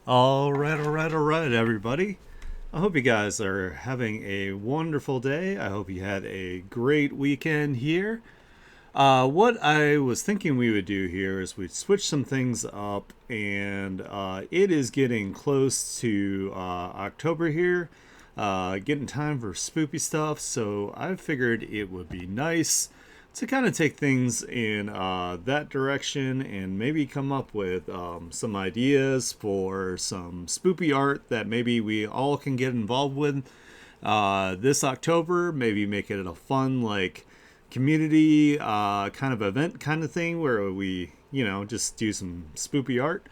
All right, everybody. I hope you guys are having a wonderful day. I hope you had a great weekend here. What I was thinking we would do here is we'd switch some things up, and it is getting close to October here, getting time for spoopy stuff, so I figured it would be nice to kind of take things in that direction and maybe come up with some ideas for some spoopy art that maybe we all can get involved with this October. Maybe make it a fun, like, community kind of event kind of thing where we, just do some spoopy art.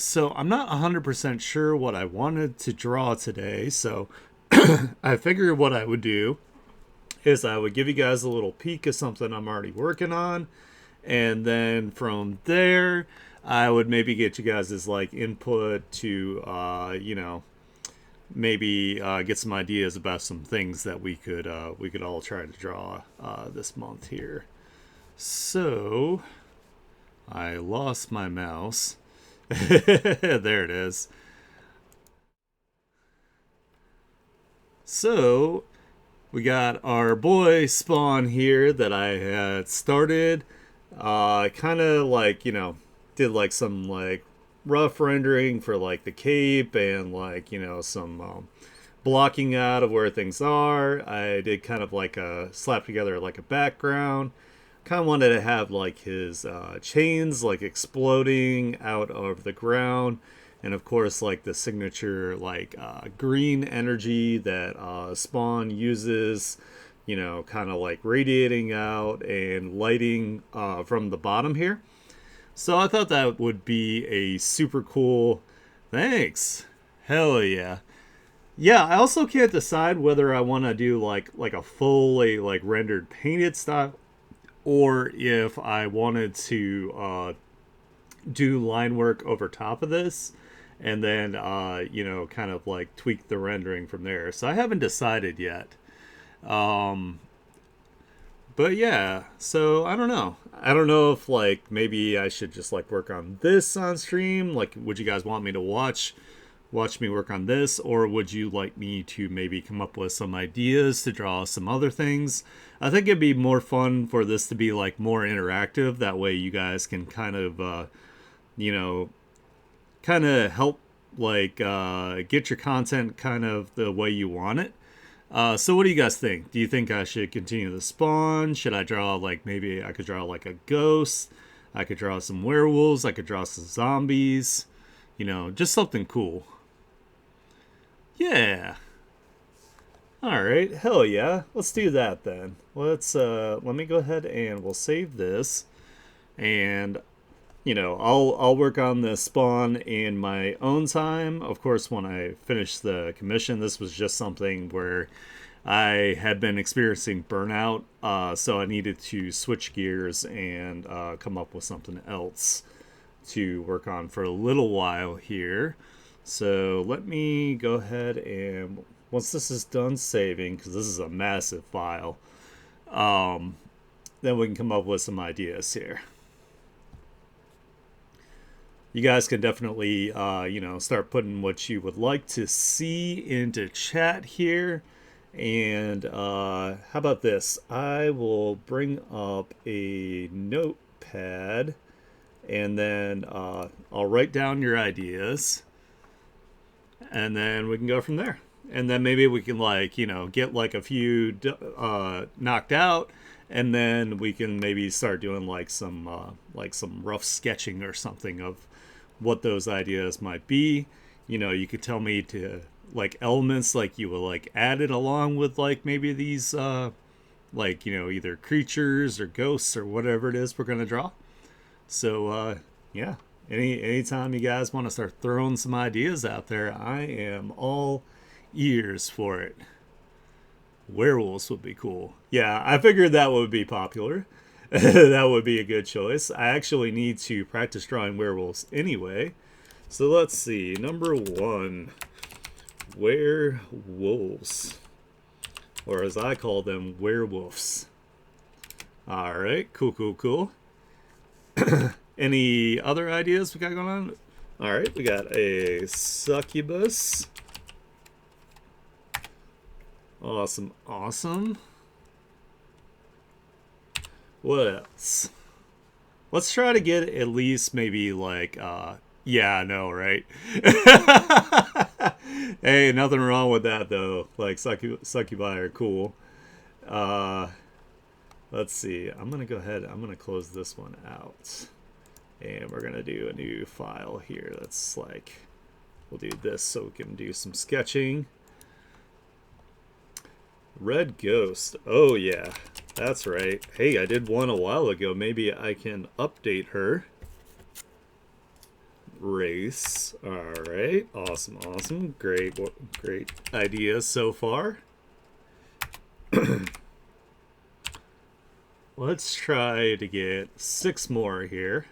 So I'm not 100% sure what I wanted to draw today, so I figured what I would do is I would give you guys a little peek of something I'm already working on, and then from there, I would maybe get you guys' like input to, maybe get some ideas about some things that we could all try to draw this month here. So I lost my mouse. There it is. So we got our boy Spawn here that I had started. Kind of like, did like some like rough rendering for like the cape and like, some blocking out of where things are. I did kind of like a slap together like a background. Kind of wanted to have like his chains like exploding out of the ground, and of course like the signature like green energy that Spawn uses, kind of like radiating out and lighting from the bottom here. So I thought that would be a super cool. Thanks. Hell yeah. Yeah, I also can't decide whether I want to do like a fully like rendered painted style, or if I wanted to do line work over top of this and then kind of like tweak the rendering from there. So I haven't decided yet. Um but yeah, so I don't know. I don't know if like maybe I should just like work on this on stream. Like, would you guys want me to watch me work on this, or would you like me to maybe come up with some ideas to draw some other things? I think it'd be more fun for this to be like more interactive. That way, you guys can kind of, you know, kind of help like get your content kind of the way you want it. So what do you guys think? Do you think I should continue the spawn? Should I draw like maybe I could draw like a ghost? I could draw some werewolves. I could draw some zombies. Just something cool. Yeah. All right. Hell yeah. Let's do that then. Let me go ahead and we'll save this, and I'll work on the spawn in my own time. Of course, when I finish the commission, this was just something where I had been experiencing burnout, so I needed to switch gears and come up with something else to work on for a little while here. So let me go ahead and once this is done saving, because this is a massive file, um, then we can come up with some ideas here. You guys can definitely, start putting what you would like to see into chat here. And how about this? I will bring up a notepad, and then I'll write down your ideas, and then we can go from there. And then maybe we can like get like a few knocked out, and then we can maybe start doing like some rough sketching or something of what those ideas might be. You could tell me to like elements like you will like add it along with like maybe these like either creatures or ghosts or whatever it is we're gonna draw. So yeah, anytime you guys want to start throwing some ideas out there, I am all ears for it. Werewolves would be cool. Yeah, I figured that would be popular. That would be a good choice. I actually need to practice drawing werewolves anyway. So let's see. Number one, werewolves. Or as I call them, werewolves. Alright, cool. Any other ideas we got going on? All right, we got a succubus. Awesome, awesome. What else? Let's try to get at least maybe like, yeah, I know, right? Hey, nothing wrong with that though. Like, succubi are cool. Uh, let's see. I'm gonna go ahead. I'm gonna close this one out, and we're gonna do a new file here. That's like, we'll do this so we can do some sketching. Red Ghost. Oh yeah, that's right. Hey, I did one a while ago. Maybe I can update her. Race. All right. Awesome. Awesome. Great. Great ideas so far. Let's try to get 6 more here.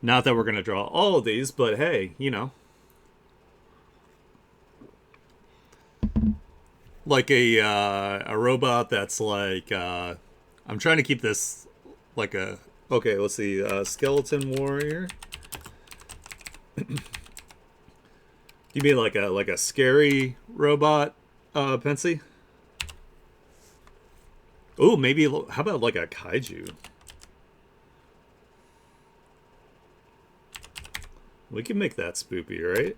Not that we're going to draw all of these, but hey, you know. Like a robot that's like, I'm trying to keep this like a, okay, let's see, skeleton warrior. You mean like a scary robot, Pensy? Oh, maybe, how about like a kaiju? We can make that spoopy, right?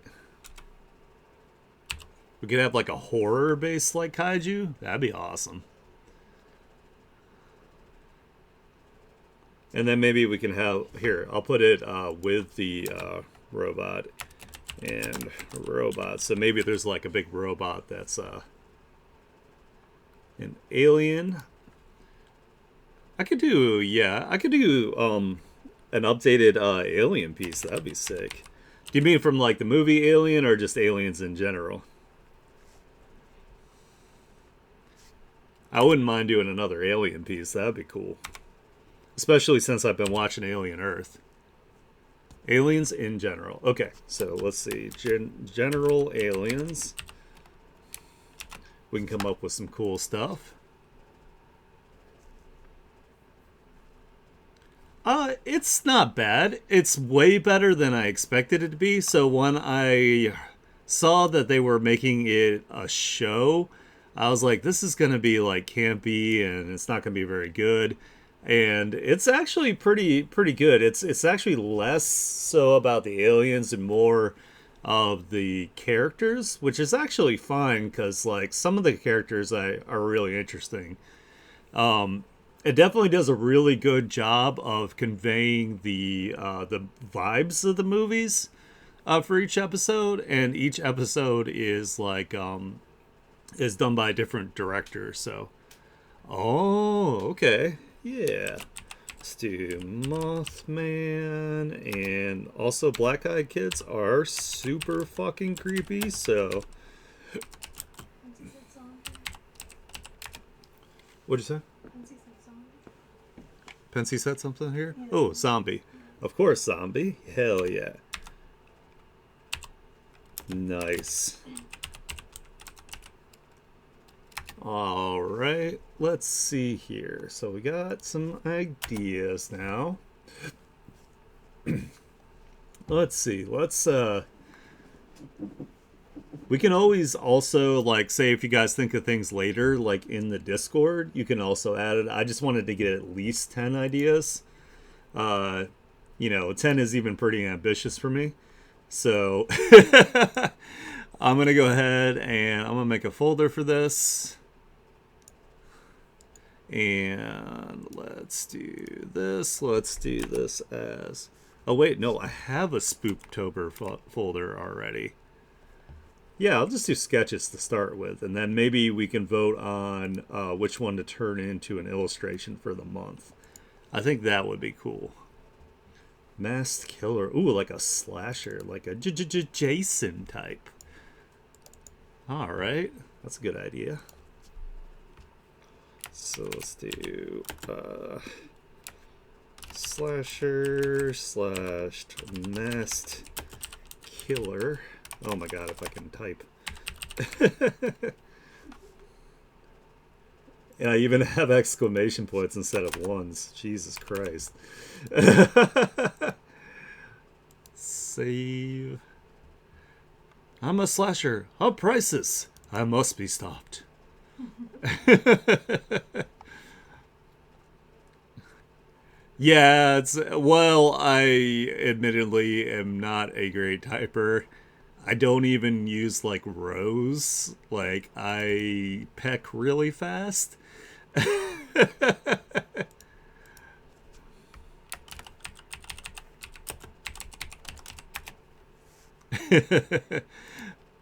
We could have like a horror-based like kaiju. That'd be awesome. And then maybe we can have, here, I'll put it with the robot and robot. So maybe there's like a big robot that's an alien. I could do, yeah, I could do an updated alien piece. That'd be sick. Do you mean from like the movie Alien or just aliens in general? I wouldn't mind doing another alien piece. That'd be cool. Especially since I've been watching Alien Earth. Aliens in general. Okay, so let's see. General aliens. We can come up with some cool stuff. It's not bad. It's way better than I expected it to be. So when I saw that they were making it a show, I was like, this is going to be like campy and it's not going to be very good. And it's actually pretty good. It's actually less so about the aliens and more of the characters, which is actually fine because like some of the characters are really interesting. It definitely does a really good job of conveying the vibes of the movies for each episode, and each episode is like is done by a different director. So, oh, okay, yeah. Let's do Mothman, and also Black Eyed Kids are super fucking creepy. So, what'd you say? Pensy said something here? Yeah. Oh, zombie. Of course, zombie. Hell yeah. Nice. Alright, let's see here. So we got some ideas now. Let's see. We can always also, like, say if you guys think of things later, like in the Discord, you can also add it. I just wanted to get at least 10 ideas. You know, 10 is even pretty ambitious for me. So, I'm going to go ahead and I'm going to make a folder for this. And let's do this. Let's do this as... Oh, wait, no, I have a Spooptober folder already. Yeah, I'll just do sketches to start with, and then maybe we can vote on which one to turn into an illustration for the month. I think that would be cool. Masked killer. Ooh, like a slasher, like a Jason type. All right, that's a good idea. So let's do slasher / masked killer. Oh my god, if I can type. And I even have exclamation points instead of ones. Jesus Christ. Save. I'm a slasher of prices. I must be stopped. Yeah, it's well, I admittedly am not a great typer. I don't even use like rows. Like I peck really fast.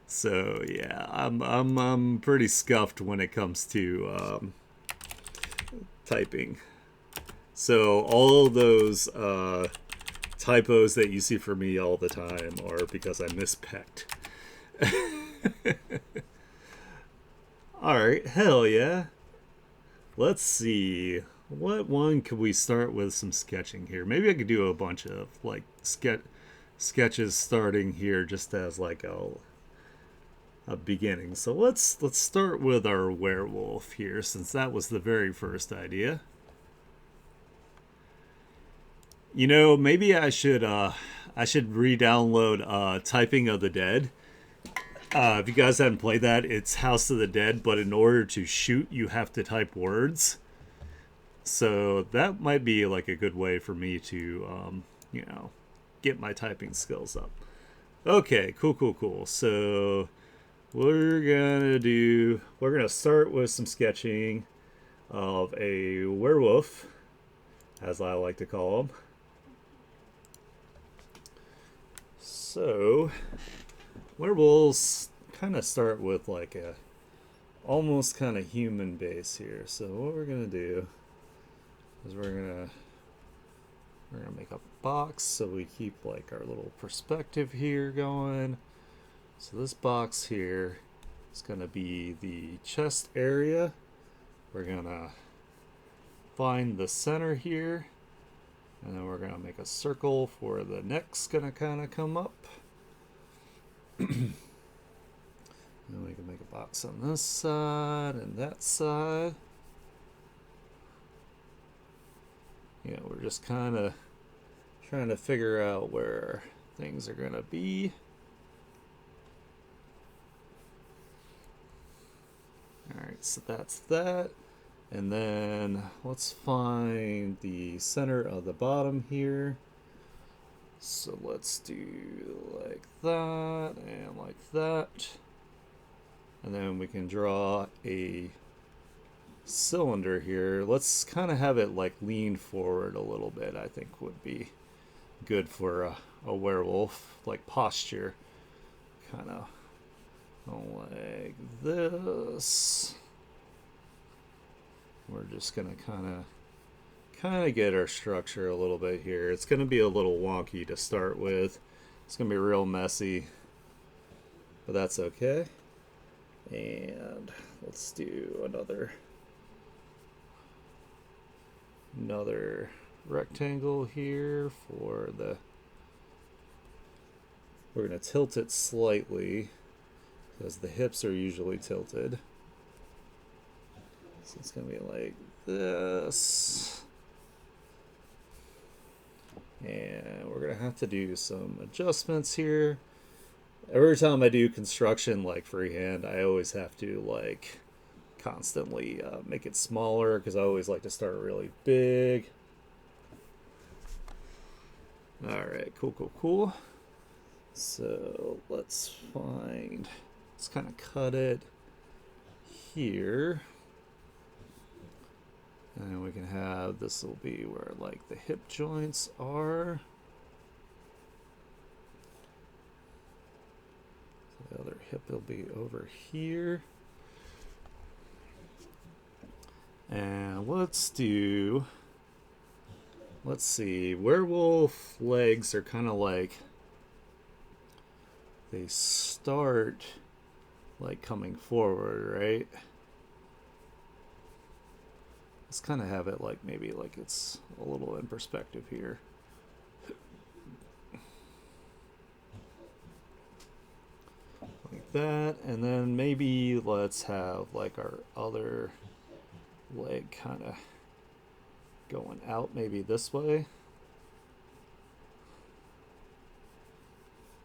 So yeah, I'm pretty scuffed when it comes to typing. So all those typos that you see for me all the time are because I mispecked. All right, hell yeah. Let's see. What one could we start with some sketching here? Maybe I could do a bunch of like sketches starting here just as like a beginning. So let's start with our werewolf here since that was the very first idea. You know, maybe I should re-download Typing of the Dead. If you guys haven't played that, it's House of the Dead, but in order to shoot, you have to type words. So that might be like a good way for me to, you know, get my typing skills up. Okay, cool. So we're gonna start with some sketching of a werewolf, as I like to call them. So werewolves kind of start with like a almost kind of human base here. So what we're gonna do is we're gonna make a box so we keep like our little perspective here going. So this box here is gonna be the chest area. We're gonna find the center here, and then we're gonna make a circle for the neck's gonna kind of come up. And we can make a box on this side and that side. Yeah, we're just kind of trying to figure out where things are gonna be. Alright, so that's that. And then let's find the center of the bottom here. So let's do like that and like that. And then we can draw a cylinder here. Let's kind of have it like lean forward a little bit, I think would be good for a werewolf, like posture. Kind of like this. We're just gonna kind of get our structure a little bit here. It's gonna be a little wonky to start with. It's gonna be real messy, but that's okay. And let's do another rectangle here for the. We're gonna tilt it slightly because the hips are usually tilted. So it's gonna be like this. And we're gonna have to do some adjustments here. Every time I do construction like freehand, I always have to like constantly make it smaller because I always like to start really big. Alright, cool. So let's kind of cut it here. And we can have, this will be where like the hip joints are. So the other hip will be over here. And let's see, werewolf legs are kind of like, they start like coming forward, right? Let's kind of have it like maybe like it's a little in perspective here. Like that, and then maybe let's have like our other leg kind of going out maybe this way.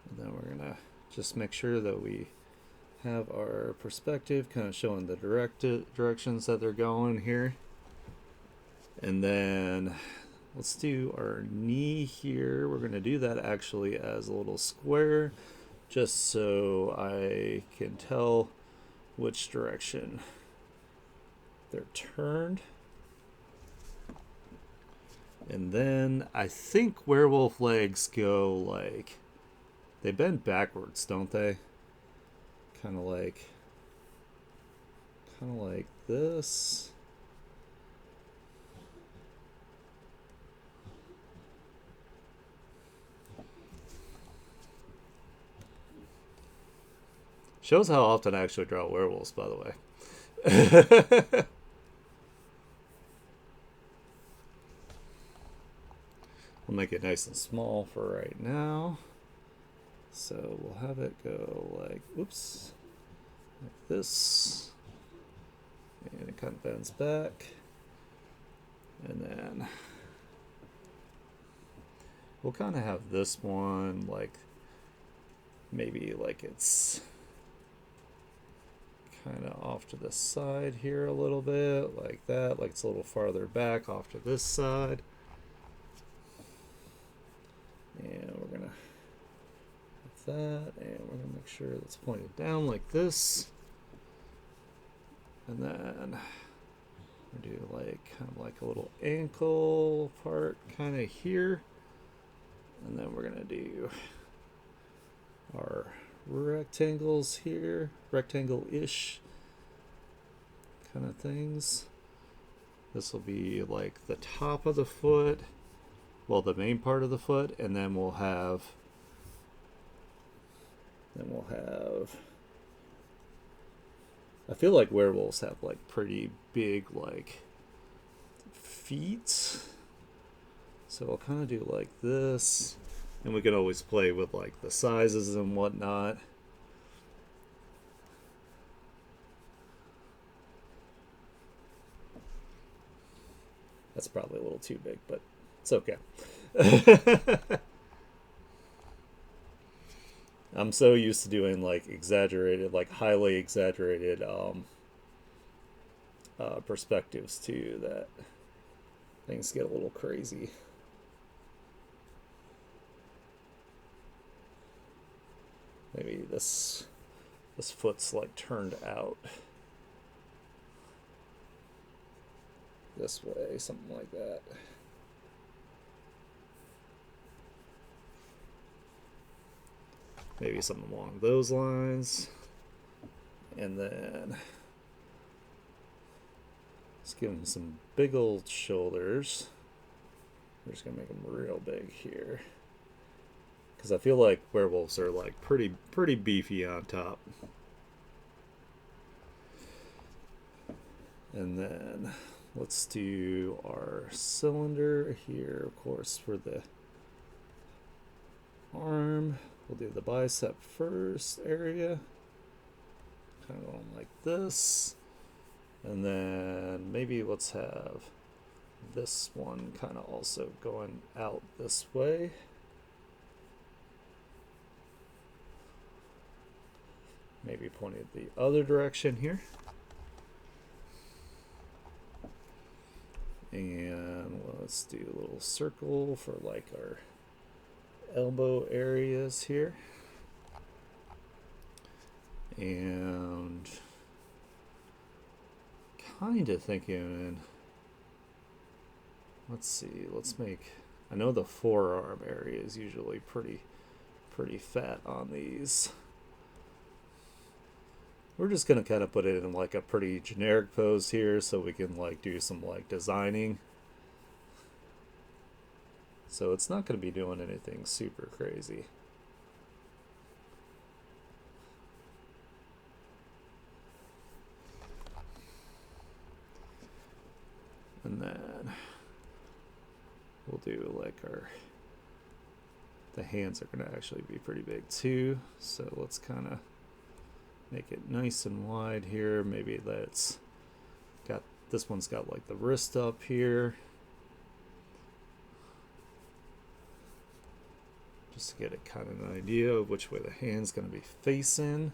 And then we're gonna just make sure that we have our perspective kind of showing the directions that they're going here. And then let's do our knee here. We're gonna do that actually as a little square, just so I can tell which direction they're turned. And then I think werewolf legs go like, they bend backwards, don't they? Kind of like this. Shows how often I actually draw werewolves, by the way. We'll make it nice and small for right now. So we'll have it go like, oops, like this. And it kind of bends back. And then we'll kind of have this one like, maybe like it's kind of off to the side here a little bit, like that, like it's a little farther back off to this side. And we're gonna have that, and we're gonna make sure that's pointed down like this. And then we do like kind of like a little ankle part kind of here. And then we're gonna do our rectangles here, rectangle-ish kind of things. This will be like the top of the foot, well, the main part of the foot, and then we'll have I feel like werewolves have like pretty big like feet, so I'll kind of do like this, and we can always play with like the sizes and whatnot. That's probably a little too big, but it's okay. I'm so used to doing like exaggerated, like highly exaggerated perspectives too, that things get a little crazy. Maybe this foot's like turned out this way, something like that. Maybe something along those lines. And then let's give him some big old shoulders. We're just gonna make them real big here, because I feel like werewolves are like pretty beefy on top. And then let's do our cylinder here, of course, for the arm. We'll do the bicep first area, kind of going like this. And then maybe let's have this one kind of also going out this way. Maybe pointed the other direction here. And let's do a little circle for like our elbow areas here. And kind of thinking, let's see, let's make, I know the forearm area is usually pretty fat on these. We're just gonna kind of put it in like a pretty generic pose here, so we can like do some like designing. So it's not gonna be doing anything super crazy. And then we'll do like the hands are gonna actually be pretty big too. So let's kind of make it nice and wide here. Maybe that's got, this one's got like the wrist up here. just to get a kind of an idea of which way the hand's going to be facing.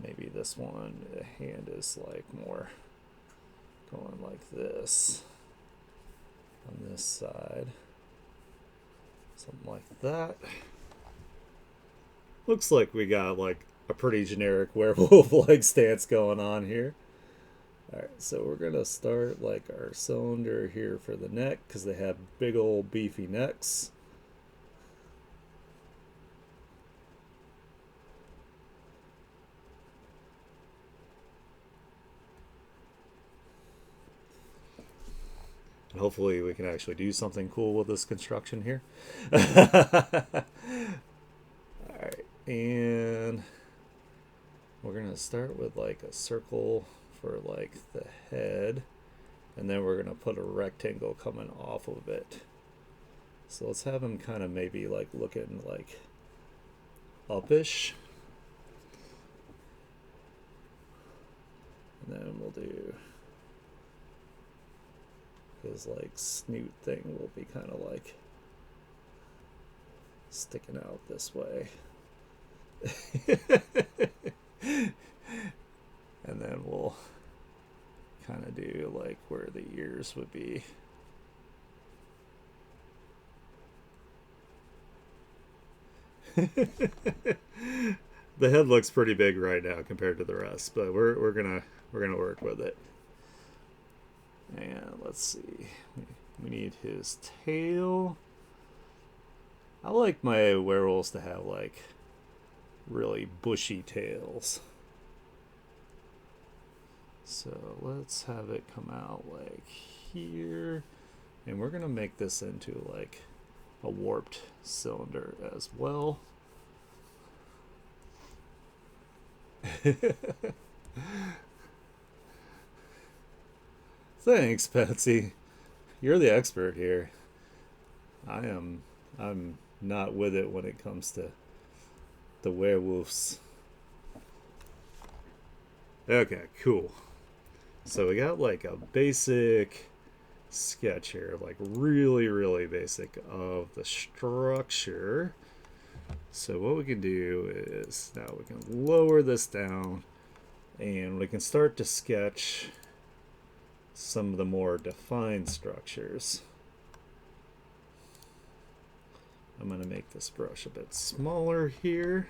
Maybe this one, the hand is like more going like this on this side. Something like that. Looks like we got like a pretty generic werewolf like stance going on here. Alright, so we're going to start like our cylinder here for the neck because they have big old beefy necks. And hopefully we can actually do something cool with this construction here. Alright, and we're going to start with like a circle for like the head, and then we're going to put a rectangle coming off of it. So let's have him kind of maybe like looking like upish. And then we'll do his like snoot thing will be kind of like sticking out this way. And then we'll kind of do like where the ears would be. The head looks pretty big right now compared to the rest, but we're gonna work with it. And let's see, we need his tail. I like my werewolves to have like really bushy tails. So let's have it come out like here, and we're gonna make this into like a warped cylinder as well. Thanks, Patsy. You're the expert here. I'm not with it when it comes to the werewolves. Okay, cool. So we got like a basic sketch here, like really basic of the structure. So what we can do is now we can lower this down and we can start to sketch some of the more defined structures. I'm going to make this brush a bit smaller here.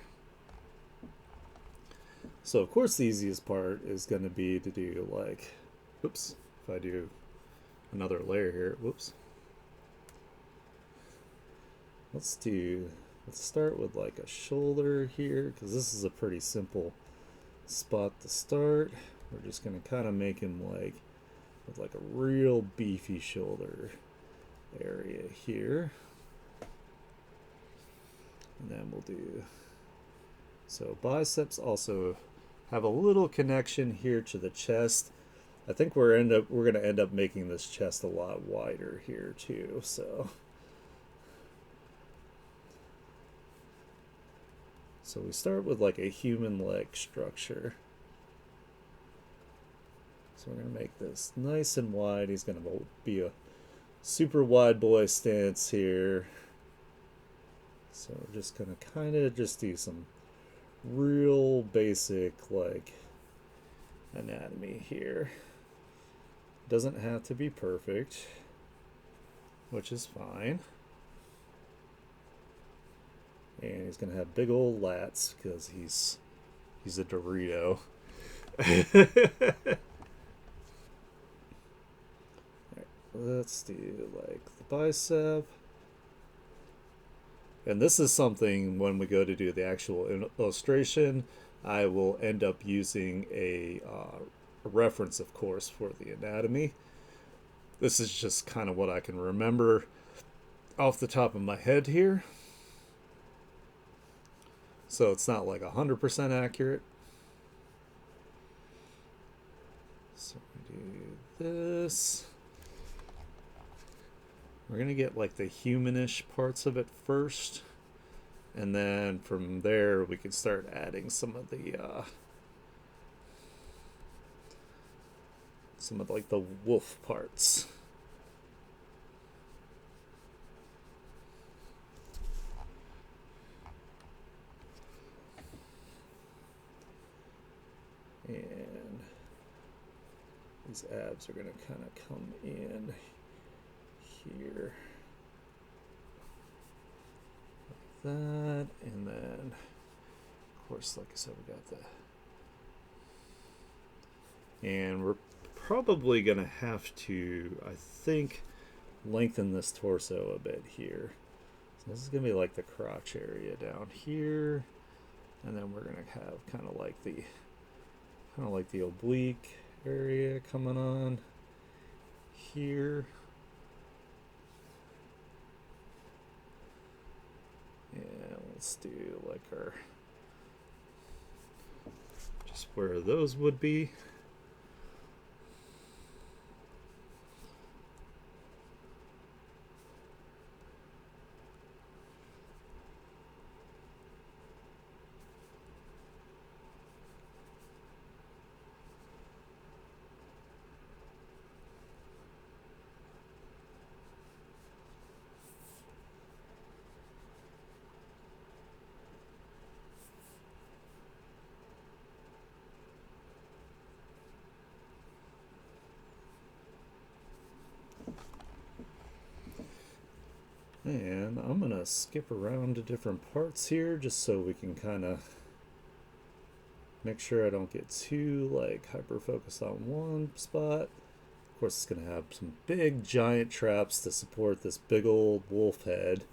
So of course the easiest part is going to be to do like, oops, if I do another layer here, whoops. Let's start with like a shoulder here, because this is a pretty simple spot to start. We're just going to kind of make him like with like a real beefy shoulder area here. And then we'll do, so biceps also have a little connection here to the chest. I think we're going to end up making this chest a lot wider here too. So we start with like a human leg structure. So we're going to make this nice and wide. He's going to be a super wide boy stance here. So we're just going to kind of just do some real basic like anatomy here. Doesn't have to be perfect, which is fine. And he's going to have big old lats because he's a Dorito. Let's do like the bicep. And this is something when we go to do the actual illustration, I will end up using a reference, of course, for the anatomy. This is just kind of what I can remember off the top of my head here. So it's not like 100% accurate. So we do this. We're going to get like the humanish parts of it first. And then from there we can start adding some of like the wolf parts. And these abs are going to kind of come in here like that, and then of course, like I said, we got that, and we're probably going to have to, I think, lengthen this torso a bit here. So this is going to be like the crotch area down here, and then we're going to have kind of like the oblique area coming on here. And let's do like our, just where those would be. And I'm going to skip around to different parts here just so we can kind of make sure I don't get too like hyper focused on one spot. Of course, it's going to have some big giant traps to support this big old wolf head.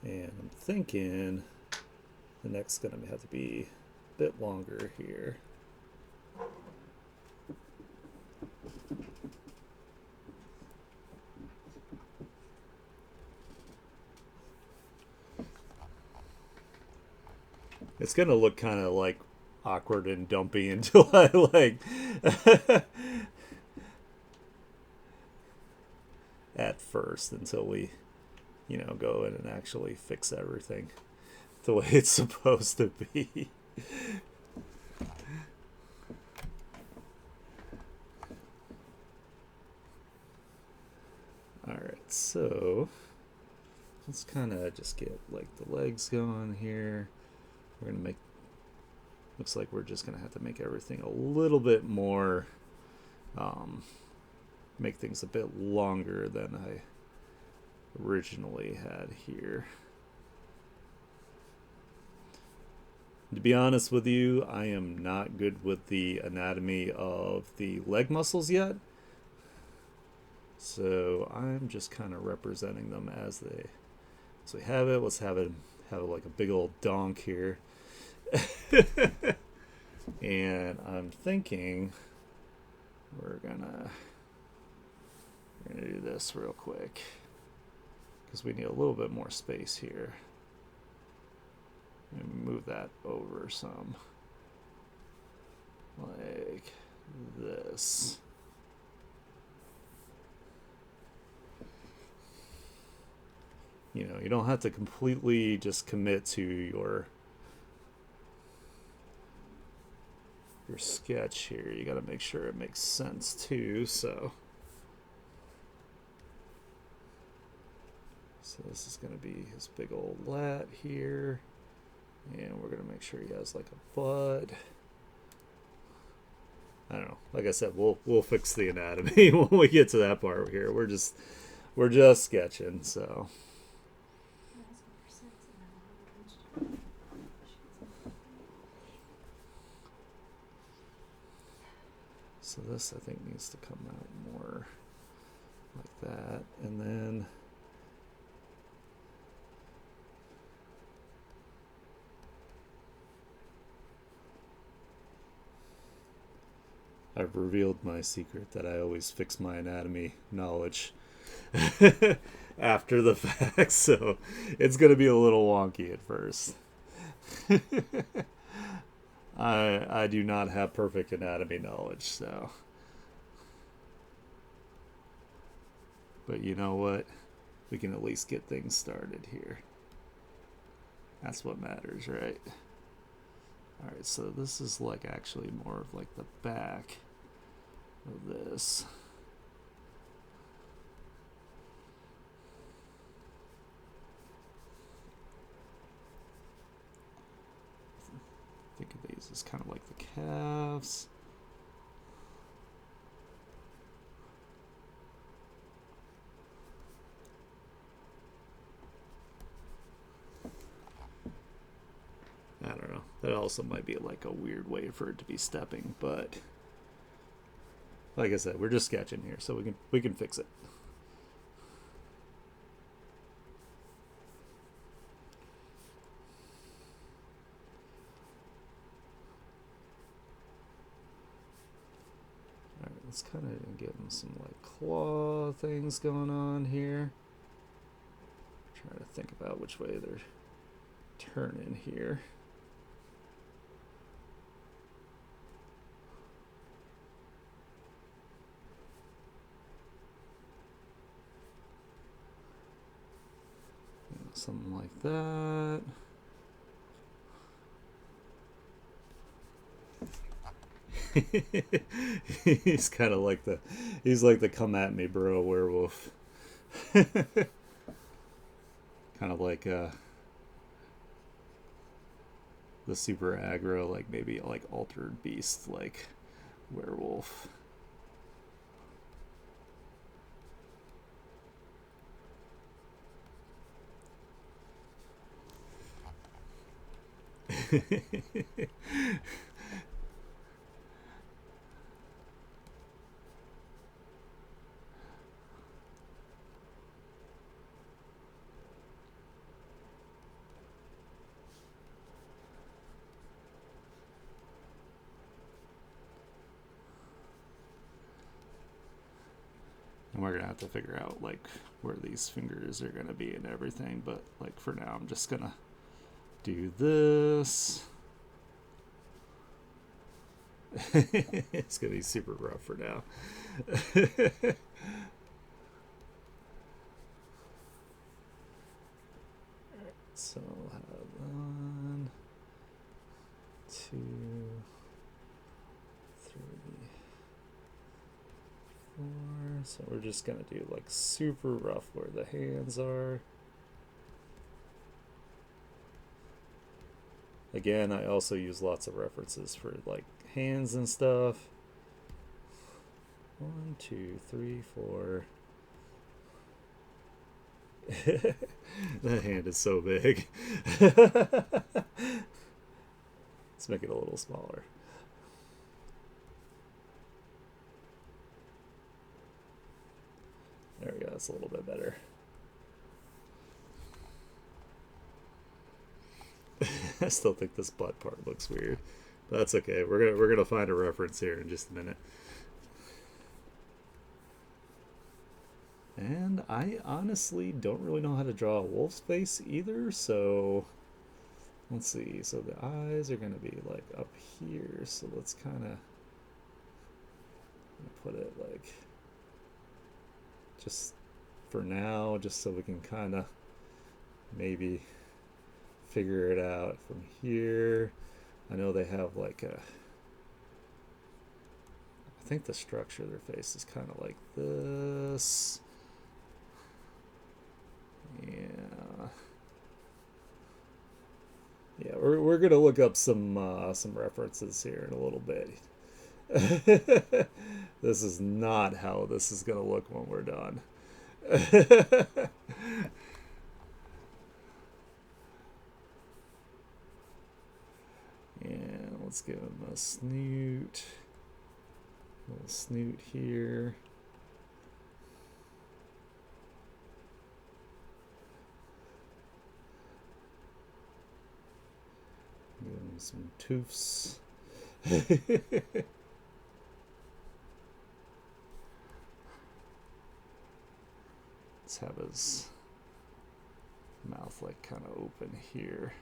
And I'm thinking the neck's going to have to be a bit longer here. It's going to look kind of like awkward and dumpy until I like at first, until we, you know, go in and actually fix everything the way it's supposed to be. Alright, so let's kind of just get like the legs going here. We're going to make, looks like we're just going to have to make everything a little bit more, make things a bit longer than I originally had here. To be honest with you, I am not good with the anatomy of the leg muscles yet. So I'm just kind of representing them as we have it. Let's have it like a big old donk here. And I'm thinking we're gonna do this real quick because we need a little bit more space here. And move that over some, like this. You know, you don't have to completely just commit to your sketch here. You got to make sure it makes sense too. So this is going to be his big old lat here, and we're going to make sure he has like a butt. I don't know. Like I said, we'll fix the anatomy when we get to that part here. We're just sketching, so. So this, I think, needs to come out more like that. And then I've revealed my secret that I always fix my anatomy knowledge after the fact, so it's going to be a little wonky at first. I do not have perfect anatomy knowledge, so. But you know what? We can at least get things started here. That's what matters, right? Alright, so this is like actually more of like the back of this. these as kind of like the calves. I don't know. That also might be like a weird way for it to be stepping, but like I said, we're just sketching here, so we can fix it. All right, let's kind of give them some like claw things going on here. Trying to think about which way they're turning here. Something like that. He's kind of like the come at me bro werewolf. Kind of like the super aggro, like maybe like altered beast like werewolf. And we're gonna have to figure out like where these fingers are gonna be and everything, but like for now I'm just gonna do this. It's gonna be super rough for now. So I'll have 1, 2, 3, 4. So we're just gonna do like super rough where the hands are. Again, I also use lots of references for like hands and stuff. 1, 2, 3, 4. That hand is so big. Let's make it a little smaller. There we go, that's a little bit better. I still think this butt part looks weird. But that's okay. We're gonna find a reference here in just a minute. And I honestly don't really know how to draw a wolf's face either, so let's see. So the eyes are gonna be like up here, so let's kinda put it like just for now, just so we can kinda maybe figure it out from here. I know they have like a, I think the structure of their face is kind of like this. Yeah. Yeah, we're gonna look up some references here in a little bit. This is not how this is gonna look when we're done. And let's give him a snoot. Little snoot here. Give him some toofs. Let's have his mouth like kind of open here.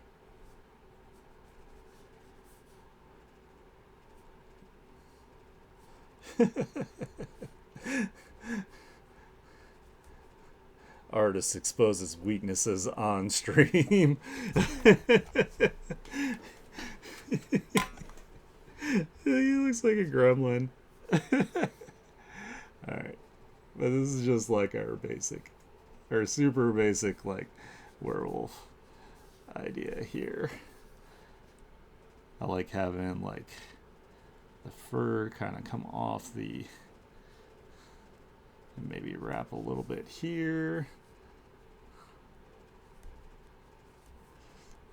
Artist exposes weaknesses on stream. He looks like a gremlin. Alright. But this is just like our super basic like werewolf idea here. I like having like the fur kind of come off the, and maybe wrap a little bit here.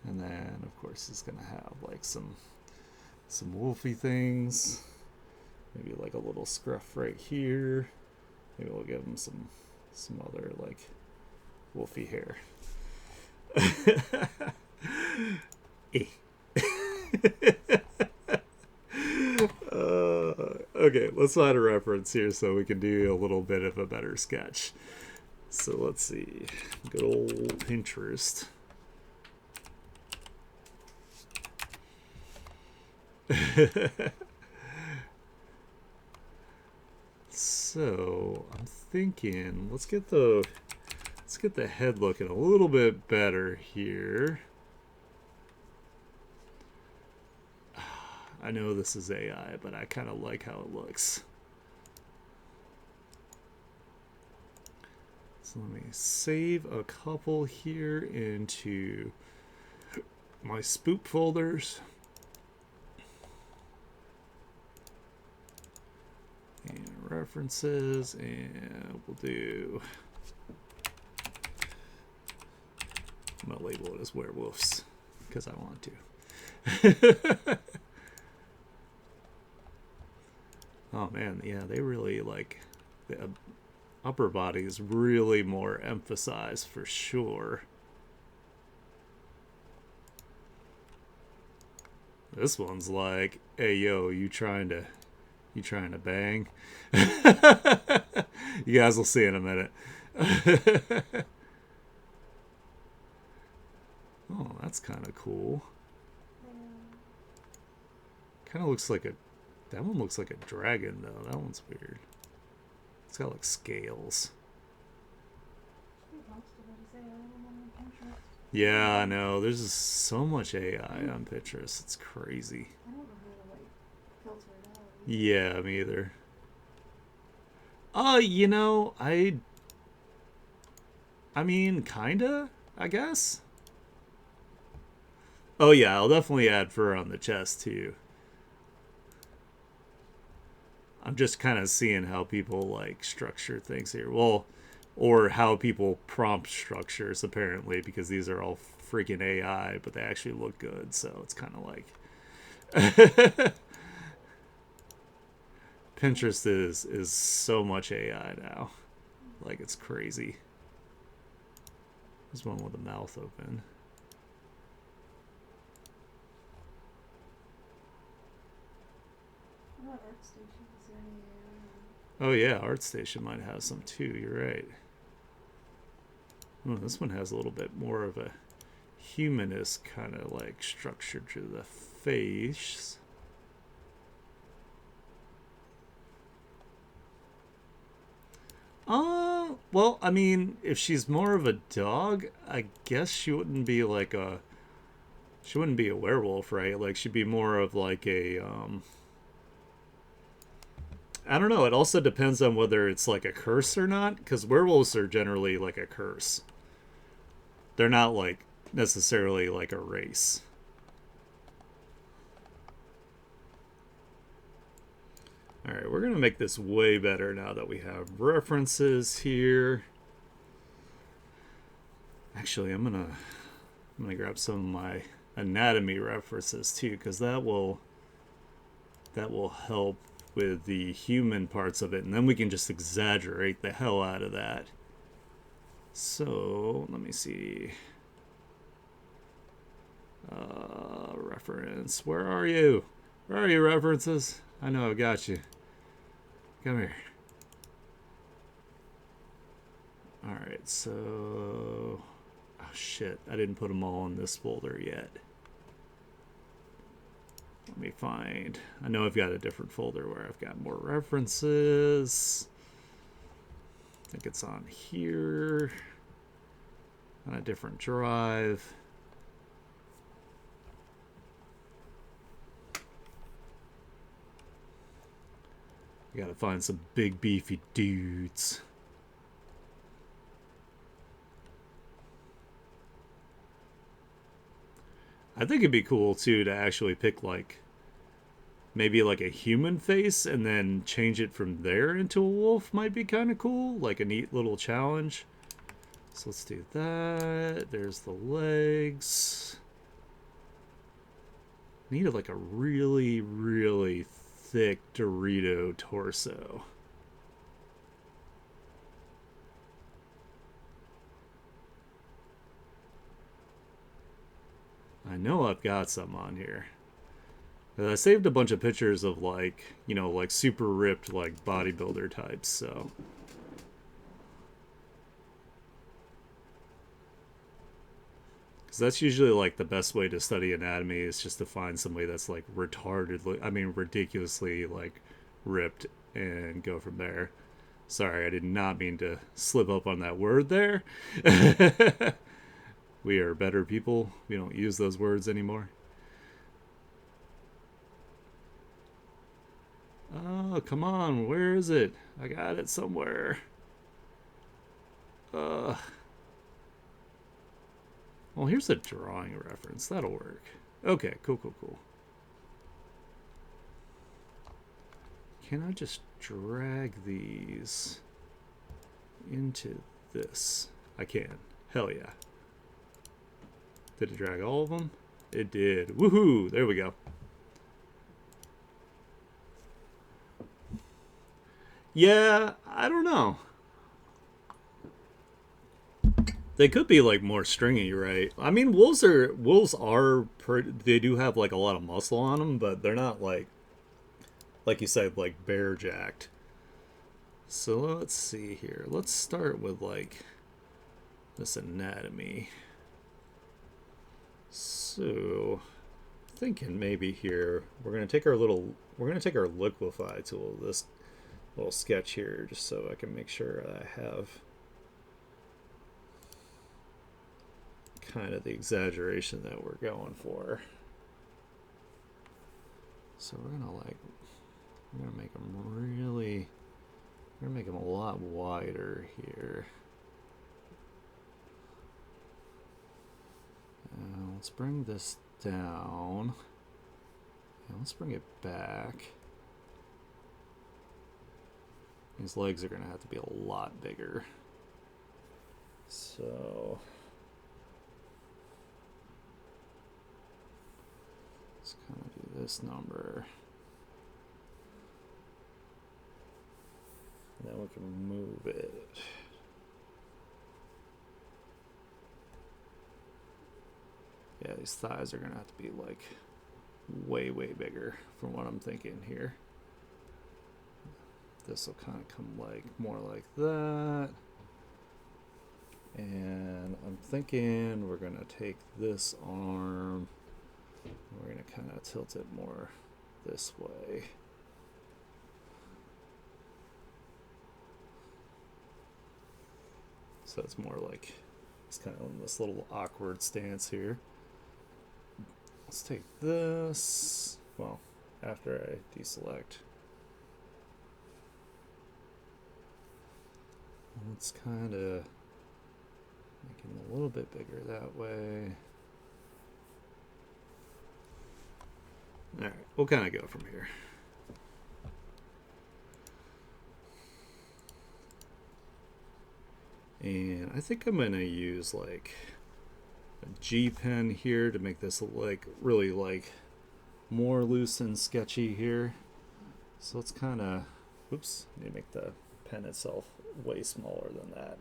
And then of course he's gonna have like some wolfy things. Maybe like a little scruff right here. Maybe we'll give him some other like wolfy hair. Okay, let's find a reference here so we can do a little bit of a better sketch. So let's see. Good old Pinterest. So I'm thinking let's get the head looking a little bit better here. I know this is AI, but I kind of like how it looks. So let me save a couple here into my spoop folders. And references, and we'll do, I'm going to label it as werewolves because I want to. Oh man, yeah, they really like, the upper body is really more emphasized for sure. This one's like, hey yo, you trying to bang? You guys will see in a minute. Oh, that's kind of cool. Kind of looks like a, that one looks like a dragon though. That one's weird. It's got like scales. Yeah, I know. There's just so much AI on Pinterest. It's crazy. Yeah, me either. You know, I mean, kinda, I guess. Oh yeah, I'll definitely add fur on the chest too. I'm just kind of seeing how people like structure things here. Well, or how people prompt structures apparently, because these are all freaking AI, but they actually look good. So it's kind of like Pinterest is so much AI now. Like it's crazy. There's one with a mouth open. Oh yeah, ArtStation might have some too. You're right. Oh, this one has a little bit more of a humanist kind of like structure to the face. Well, I mean, if she's more of a dog, I guess she wouldn't be like a, she wouldn't be a werewolf, right? Like she'd be more of like a I don't know. It also depends on whether it's like a curse or not, because werewolves are generally like a curse. They're not like necessarily like a race. All right, we're gonna make this way better now that we have references here. Actually, I'm gonna grab some of my anatomy references too, because that will help with the human parts of it, and then we can just exaggerate the hell out of that. So let me see. Reference. Where are you? Where are you, references? I know I got you. Come here. Alright, so... Oh shit, I didn't put them all in this folder yet. Let me find... I know I've got a different folder where I've got more references. I think it's on here. On a different drive. I gotta find some big beefy dudes. I think it'd be cool too to actually pick like maybe like a human face and then change it from there into a wolf might be kind of cool, like a neat little challenge. So let's do that. There's the legs. Needed like a really, really thick Dorito torso. I know I've got some on here. I saved a bunch of pictures of like, you know, like super ripped like bodybuilder types, so. Because that's usually like the best way to study anatomy is just to find somebody that's like retardedly, I mean, ridiculously like ripped and go from there. Sorry, I did not mean to slip up on that word there. We are better people. We don't use those words anymore. Oh, come on. Where is it? I got it somewhere. Uh, well, here's a drawing reference. That'll work. Okay, cool, cool, cool. Can I just drag these into this? I can. Hell yeah. Did it drag all of them? It did. Woohoo! There we go. Yeah, I don't know. They could be like more stringy, right? I mean, they do have like a lot of muscle on them, but they're not like you said, like bear jacked. So let's see here. Let's start with like this anatomy. So thinking maybe here we're gonna take our liquefy tool, this little sketch here, just so I can make sure I have kind of the exaggeration that we're going for. So we're gonna make them a lot wider here. Let's bring this down. And let's bring it back. These legs are gonna have to be a lot bigger. So let's kind of do this number. And then we can move it. Yeah, these thighs are gonna have to be like way, way bigger from what I'm thinking here. This will kind of come like more like that. And I'm thinking we're gonna take this arm, we're gonna kind of tilt it more this way. So it's more like, it's kind of in this little awkward stance here. Let's take this, well, after I deselect. Let's kind of make it a little bit bigger that way. Alright, we'll kind of go from here. And I think I'm going to use like a G pen here to make this like really like more loose and sketchy here. So let's kind of, oops, I need to make the pen itself way smaller than that.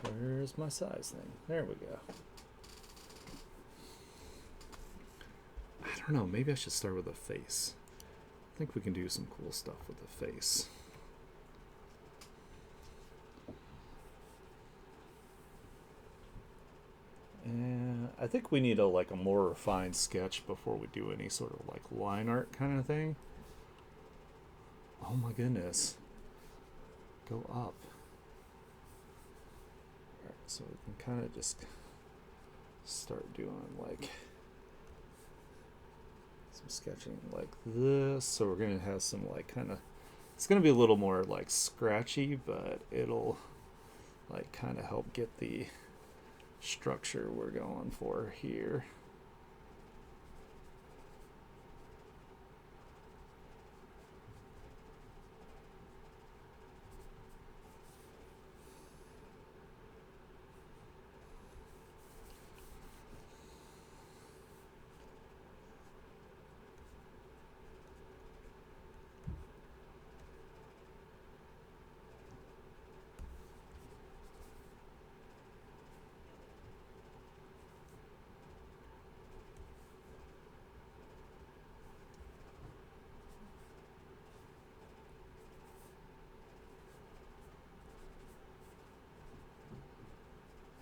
Where's my size thing? There we go. I don't know, maybe I should start with a face. I think we can do some cool stuff with the face. And I think we need a more refined sketch before we do any sort of like line art kind of thing. Oh my goodness. Go up. Alright, so we can kind of just start doing like some sketching like this. So we're going to have some like kind of, it's going to be a little more like scratchy, but it'll like kind of help get the structure we're going for here.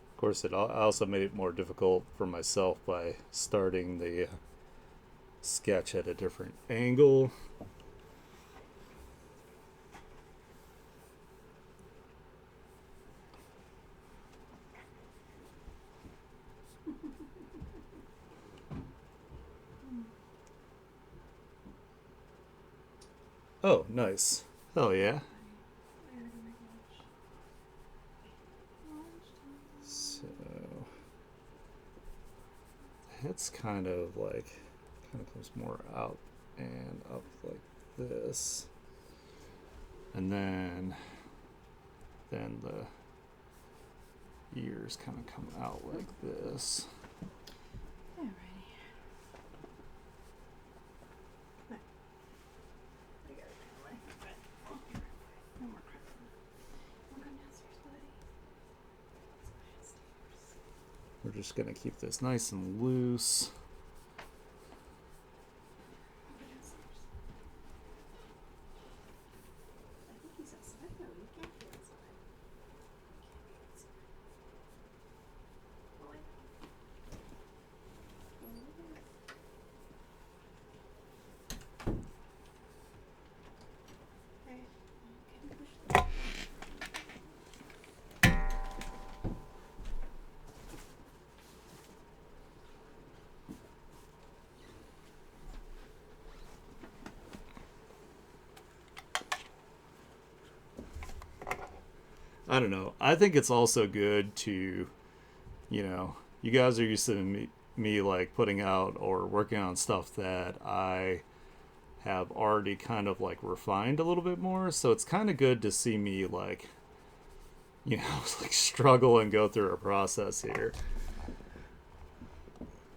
Of course, I also made it more difficult for myself by starting the sketch at a different angle. Oh, nice. Hell yeah. So it's kind of comes more out and up like this, and then the ears kind of come out like this. Alrighty. No more crap. I'm going downstairs, buddy. We're just gonna keep this nice and loose. I think he's outside though. You can't be outside. I don't know. I think it's also good to, you guys are used to me like putting out or working on stuff that I have already kind of like refined a little bit more. So it's kind of good to see me like, like struggle and go through a process here.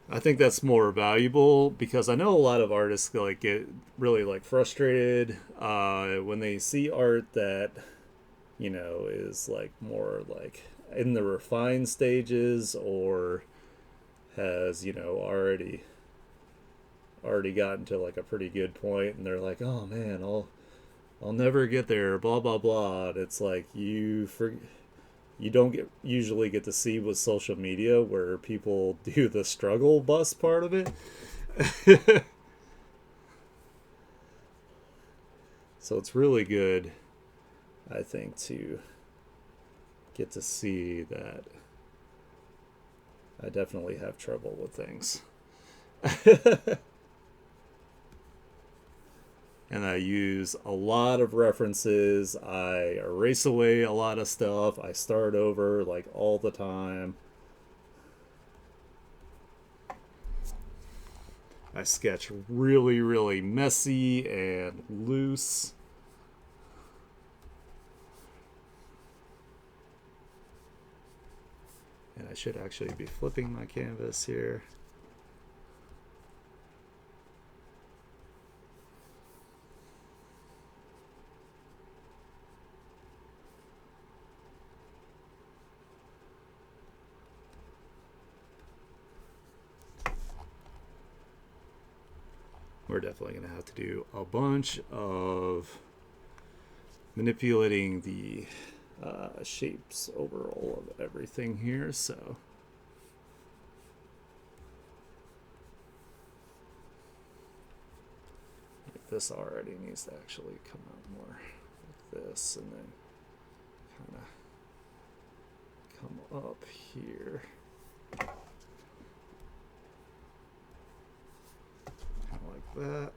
I think that's more valuable because I know a lot of artists like get really like frustrated when they see art that is like more like in the refined stages or has already gotten to like a pretty good point, and they're like, oh man, I'll never get there, blah blah blah. And it's like you don't usually get to see with social media where people do the struggle bus part of it. So it's really good, I think, to get to see that I definitely have trouble with things. And I use a lot of references. I erase away a lot of stuff. I start over like all the time. I sketch really, really messy and loose. And I should actually be flipping my canvas here. We're definitely going to have to do a bunch of manipulating the shapes overall of everything here. So this already needs to actually come out more like this, and then kind of come up here. Kind of like that.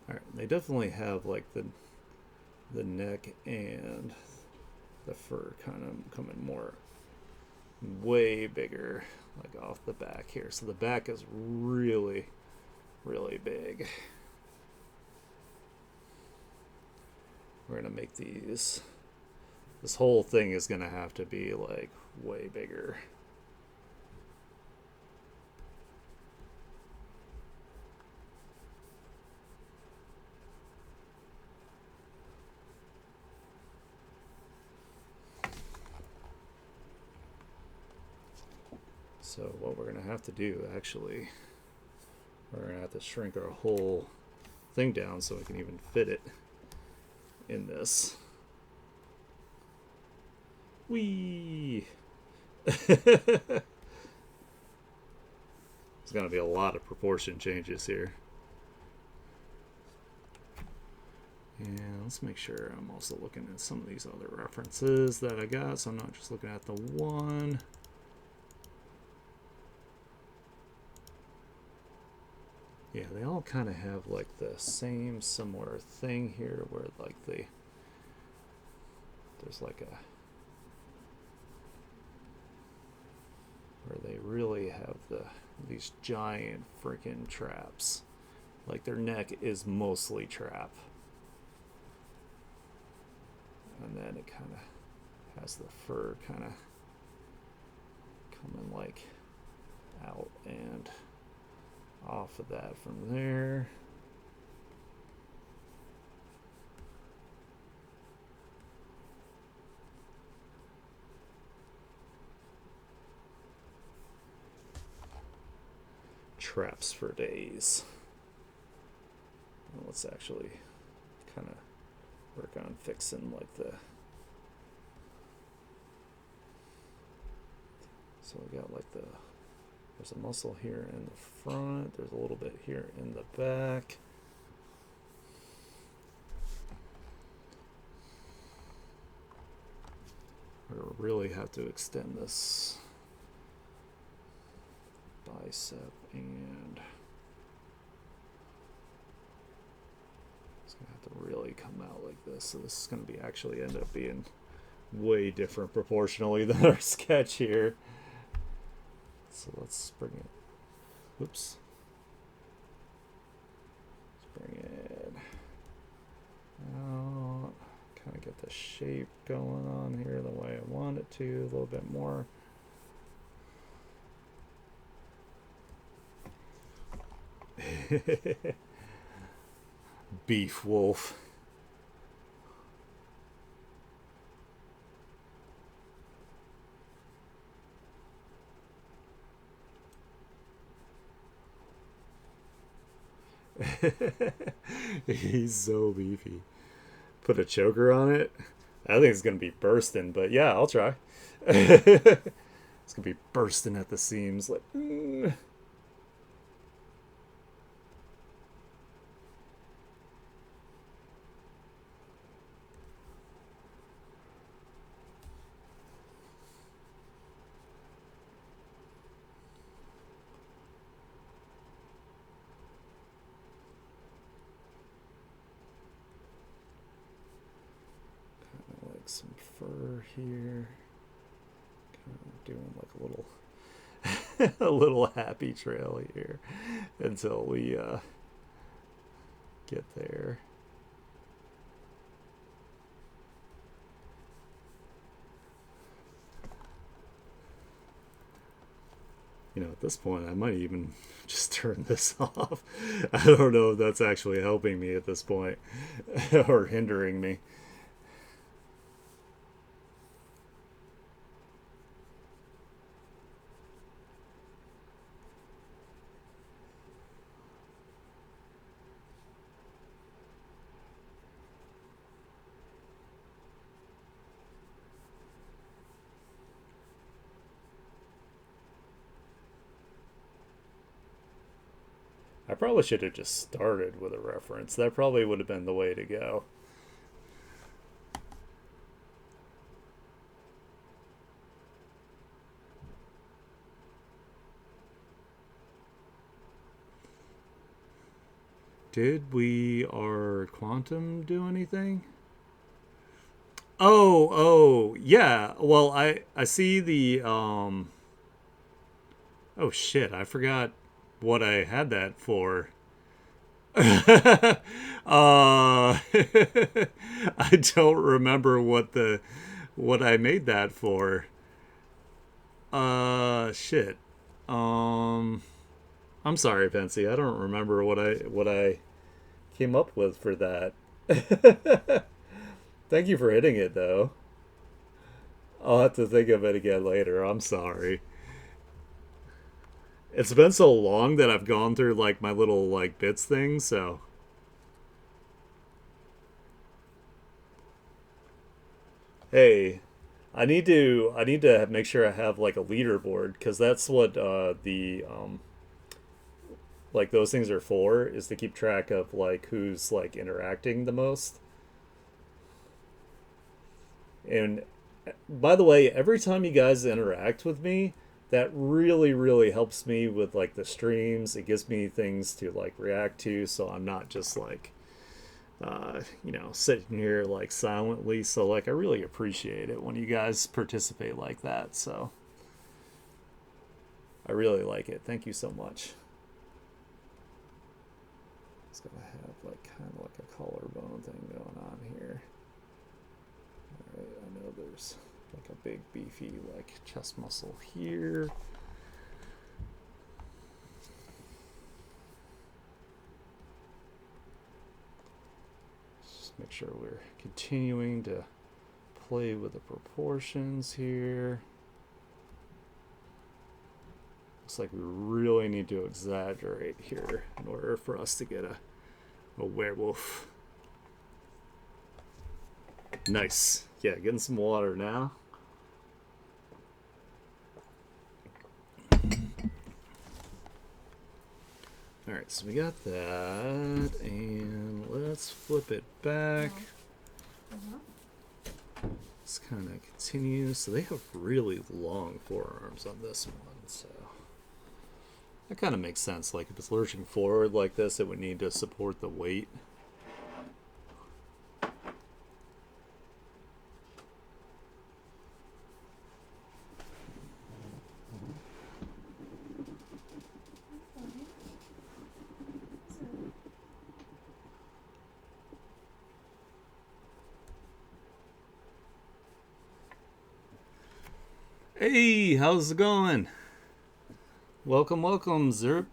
All right, they definitely have like the neck and the fur kind of coming more way bigger, like off the back here. So the back is really, really big. We're gonna make these. This whole thing is gonna have to be like way bigger. So what we're gonna have to do, actually, we're gonna have to shrink our whole thing down so we can even fit it in this. Whee! There's gonna be a lot of proportion changes here. And let's make sure I'm also looking at some of these other references that I got, so I'm not just looking at the one. Yeah, they all kind of have like the same similar thing here where like there's like a, where they really have these giant freaking traps. Like their neck is mostly trap. And then it kind of has the fur kind of coming like out and off of that from there. Traps for days. Well, let's actually kind of work on fixing like the, so we got like there's a muscle here in the front, there's a little bit here in the back. We really have to extend this bicep, and it's gonna have to really come out like this. So this is gonna be actually end up being way different proportionally than our sketch here. So let's bring it. Whoops. Let's bring it out. Kind of get the shape going on here the way I want it to, a little bit more. Beef wolf. He's so beefy. Put a choker on it. I think it's gonna be bursting, but yeah, I'll try. It's gonna be bursting at the seams, like. Like some fur here. Kind of doing like a little a little happy trail here until we get there. You know, at this point, I might even just turn this off. I don't know if that's actually helping me at this point or hindering me. I probably should have just started with a reference. That probably would have been the way to go. Did we or Quantum do anything? Oh, yeah. Well, I see the oh shit, I forgot what I had that for. I don't remember what I made that for. Shit. Um I'm sorry, Pensy. I don't remember what I came up with for that. Thank you for hitting it though. I'll have to think of it again later. I'm sorry. It's been so long that I've gone through like my little like bits thing, so hey, I need to make sure I have like a leaderboard because that's what the like those things are for, is to keep track of like who's like interacting the most. And by the way, every time you guys interact with me, that really really helps me with like the streams. It gives me things to like react to, so I'm not just like sitting here like silently. So like I really appreciate it when you guys participate like that. So I really like it. Thank you so much. It's gonna have like kind of like a collarbone thing going on here. All right, I know there's like a big beefy like chest muscle here. Just make sure we're continuing to play with the proportions here. Looks like we really need to exaggerate here in order for us to get a werewolf. Nice. Yeah, getting some water now. Alright, so we got that, and let's flip it back. Let's kind of continue. So they have really long forearms on this one, so that kind of makes sense. Like if it's lurching forward like this, it would need to support the weight. Hey, how's it going? Welcome, welcome, Zerp.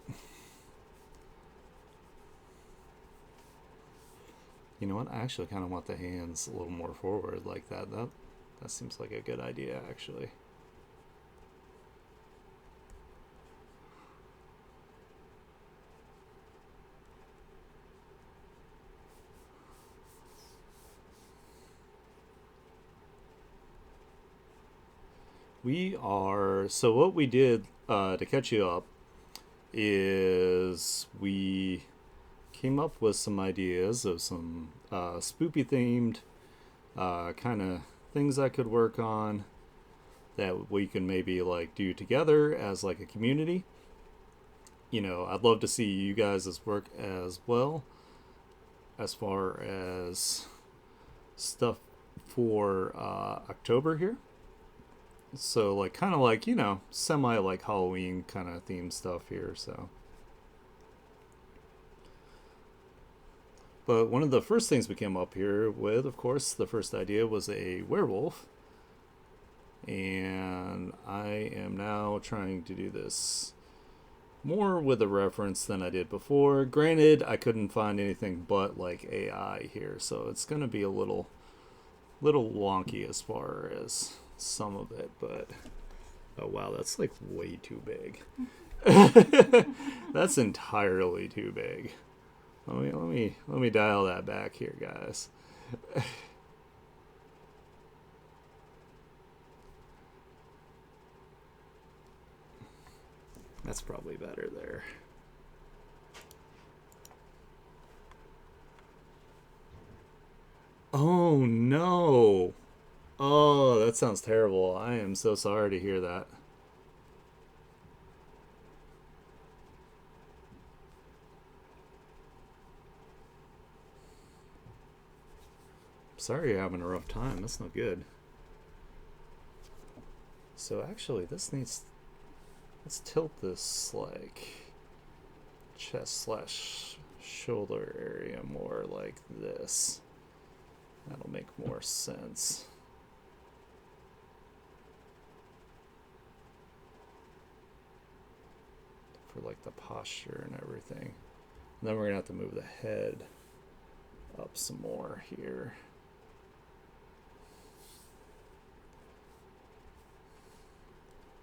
You know what? I actually kind of want the hands a little more forward like that. That seems like a good idea, actually. We are. So, what we did to catch you up is we came up with some ideas of some spoopy themed kind of things I could work on that we can maybe like do together as like a community. I'd love to see you guys' work as well, as far as stuff for October here. So like kind of like semi like Halloween kind of theme stuff here. So, but one of the first things we came up here with, of course, the first idea was a werewolf, and I am now trying to do this more with a reference than I did before. Granted, I couldn't find anything but like AI here, so it's gonna be a little wonky as far as some of it, but oh wow, that's like way too big. That's entirely too big. Let me dial that back here, guys. That's probably better there. Oh no. Oh, that sounds terrible. I am so sorry to hear that. Sorry you're having a rough time. That's not good. So actually, this needs. Let's tilt this like chest slash shoulder area more like this. That'll make more sense. For like the posture and everything. And then we're gonna have to move the head up some more here.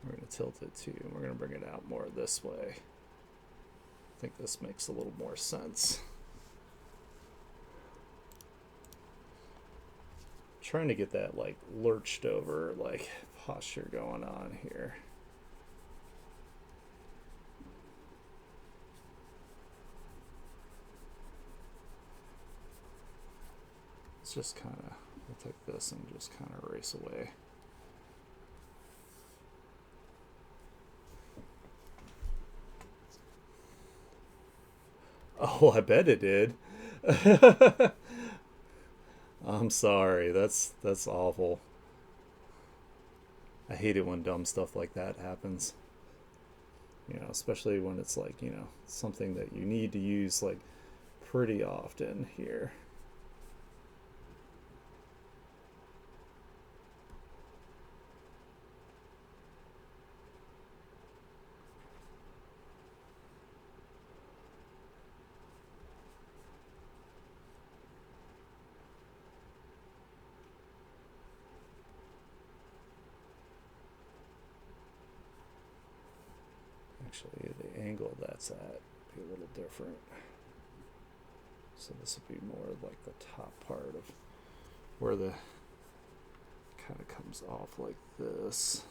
We're going to tilt it too. We're going to bring it out more this way. I think this makes a little more sense. I'm trying to get that like lurched over like posture going on here. Let's just kind of, we'll take this and just kind of erase away. Oh, I bet it did. I'm sorry. That's awful. I hate it when dumb stuff like that happens. You know, especially when it's like, you know, something that you need to use like pretty often here. Actually, the angle that's at be a little different. So this would be more like the top part of where the kind of comes off like this.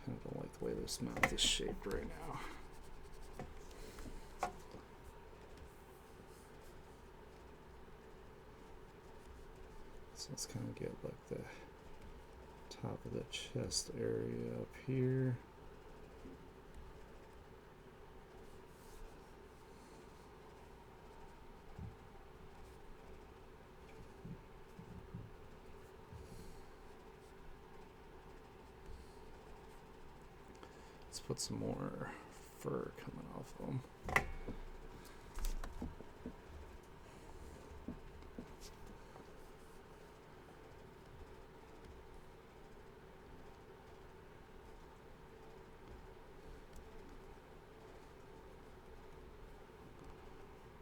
Kind of don't like the way this mouth is shaped right now. So let's kind of get like the top of the chest area up here. Let's put some more fur coming off them.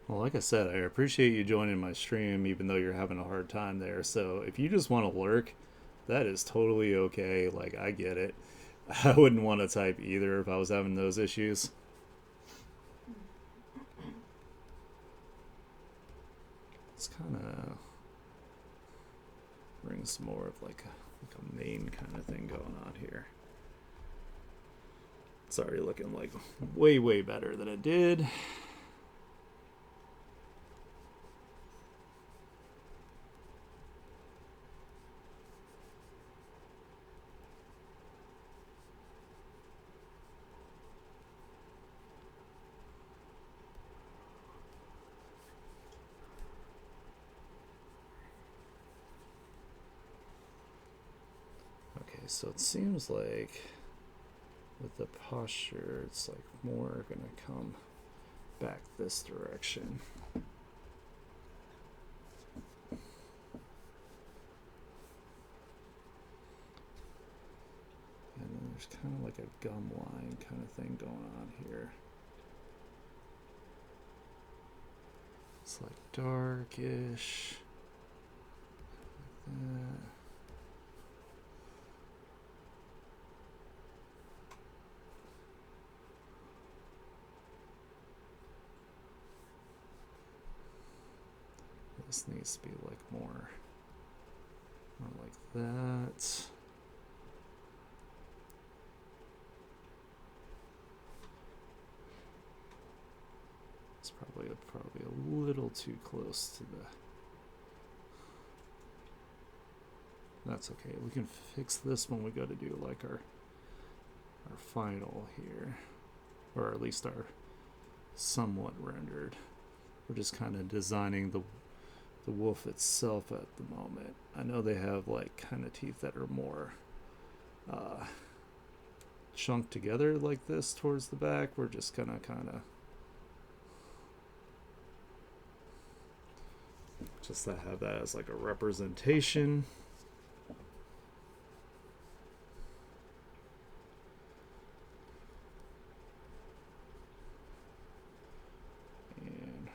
Well, like I said, I appreciate you joining my stream, even though you're having a hard time there. So if you just want to lurk, that is totally okay. Like, I get it. I wouldn't want to type either if I was having those issues. Let's kind of bring some more of like a main kind of thing going on here. It's already looking like way, way better than it did. So it seems like with the posture, it's like more going to come back this direction. And then there's kind of like a gum line kind of thing going on here. It's like darkish. Like that. This needs to be like more like that. It's probably a little too close to the. That's okay. We can fix this when we go to do like our our final here, or at least our somewhat rendered. We're just kind of designing the wolf itself at the moment. I know they have like kind of teeth that are more chunked together like this towards the back. We're just gonna kind of just to have that as like a representation. And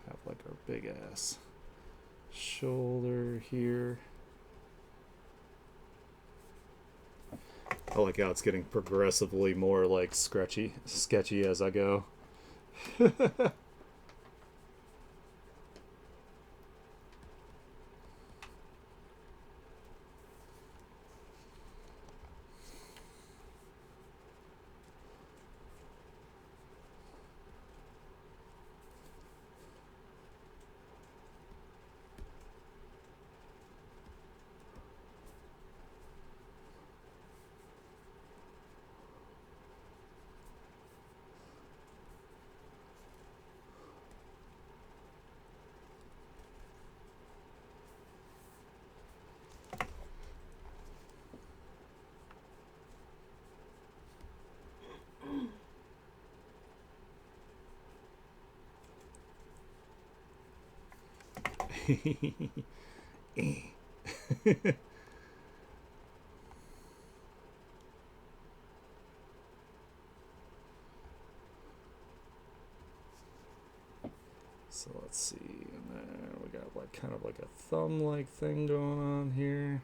have like our big ass shoulder here. I like how it's getting progressively more like sketchy as I go. So let's see, and then we got like kind of like a thumb-like thing going on here.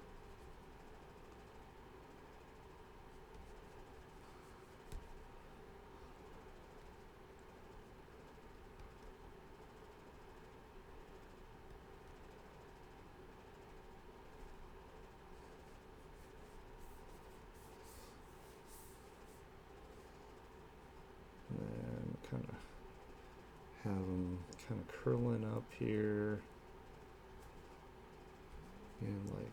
And then kind of have them kind of curling up here. And like,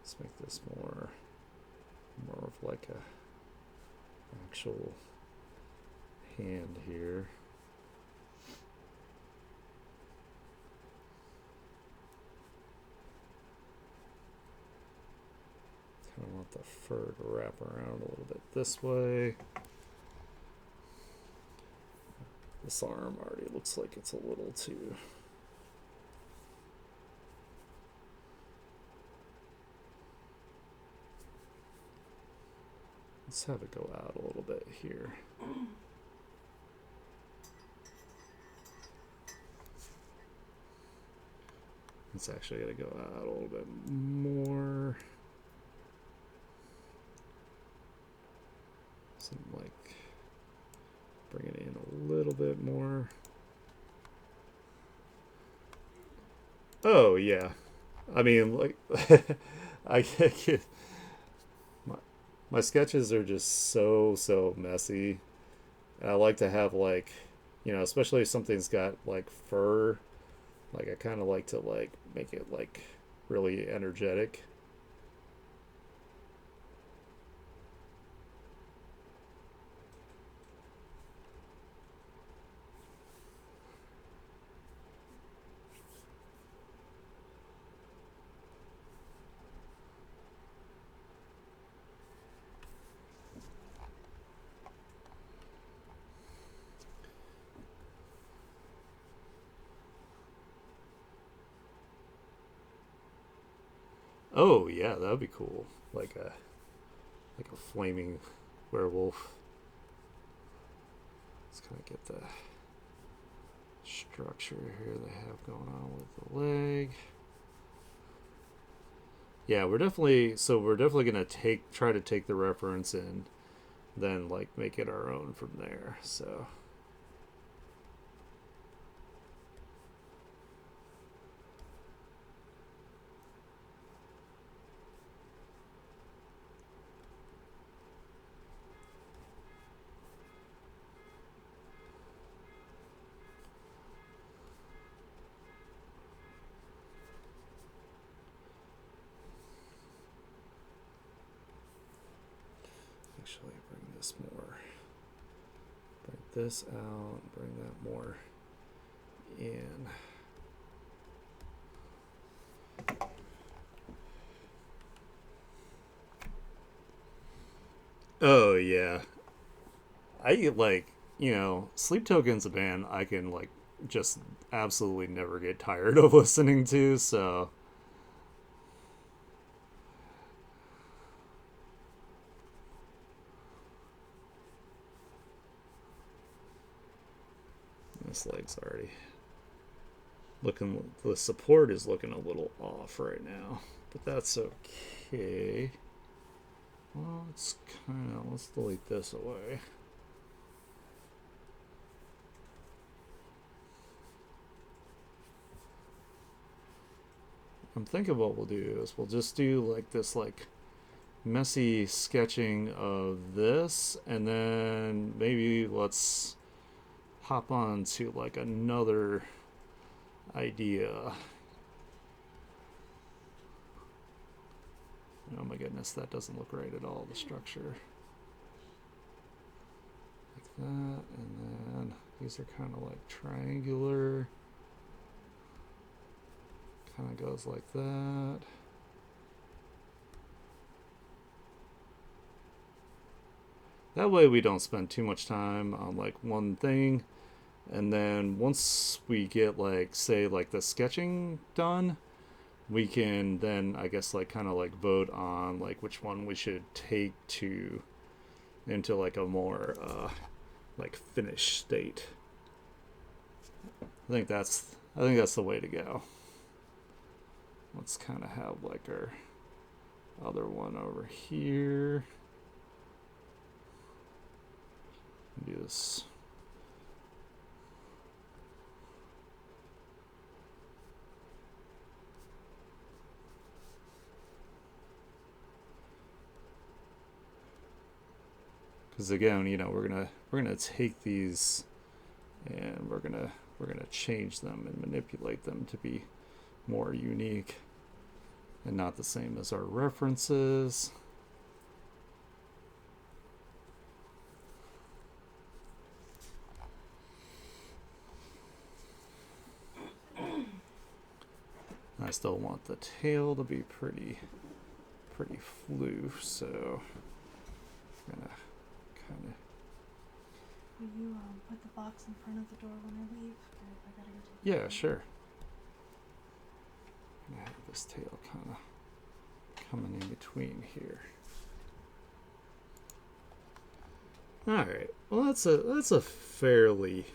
let's make this more of like a actual hand here. Kind of want the fur to wrap around a little bit this way. This arm already looks like it's a little too. Let's have it go out a little bit here. It's actually going to go out a little bit more. Some like bring it in a little bit more. Oh yeah, I mean like I get my sketches are just so messy. And I like to have like, you know, especially if something's got like fur, like I kind of like to like make it like really energetic. Oh yeah, that would be cool. Like a flaming werewolf. Let's kind of get the structure here they have going on with the leg. Yeah, we're definitely gonna try to take the reference and then like make it our own from there. So actually bring this more. Bring this out, bring that more in. Oh yeah. I like, Sleep Token's a band I can like just absolutely never get tired of listening to, so this leg's already looking, the support is looking a little off right now, but that's okay. Well, let's delete this away. I'm thinking what we'll do is we'll just do like this like messy sketching of this, and then maybe let's hop on to like another idea. Oh my goodness, that doesn't look right at all, the structure. Like that, and then these are kind of like triangular. Kind of goes like that. That way we don't spend too much time on like one thing. And then once we get like, say, like the sketching done, we can then, I guess, like kind of like vote on like which one we should take to into like a more like finished state. I think that's the way to go. Let's kind of have like our other one over here. Do this. Because again, we're gonna take these and we're gonna change them and manipulate them to be more unique and not the same as our references. I still want the tail to be pretty floof, so I'm gonna kind of. Will you put the box in front of the door when I leave? I gotta go take Yeah, sure. I'm gonna have this tail kind of coming in between here. All right. Well, that's a fairly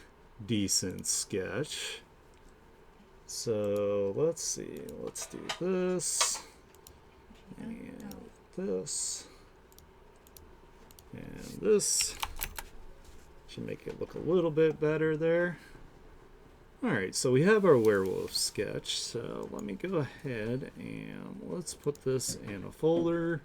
decent sketch. So let's see. Let's do this and this and this. Should make it look a little bit better there. Alright, so we have our werewolf sketch, so let me go ahead and let's put this in a folder.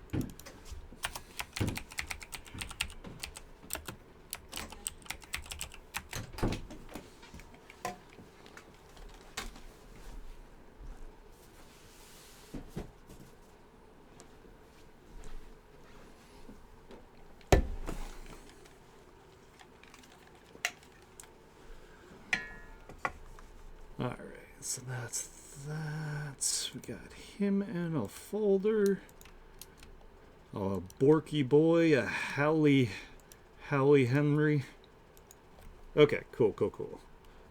Alright, so that's that. We got him in a folder. A Borky boy, a Howie Henry. Okay, cool.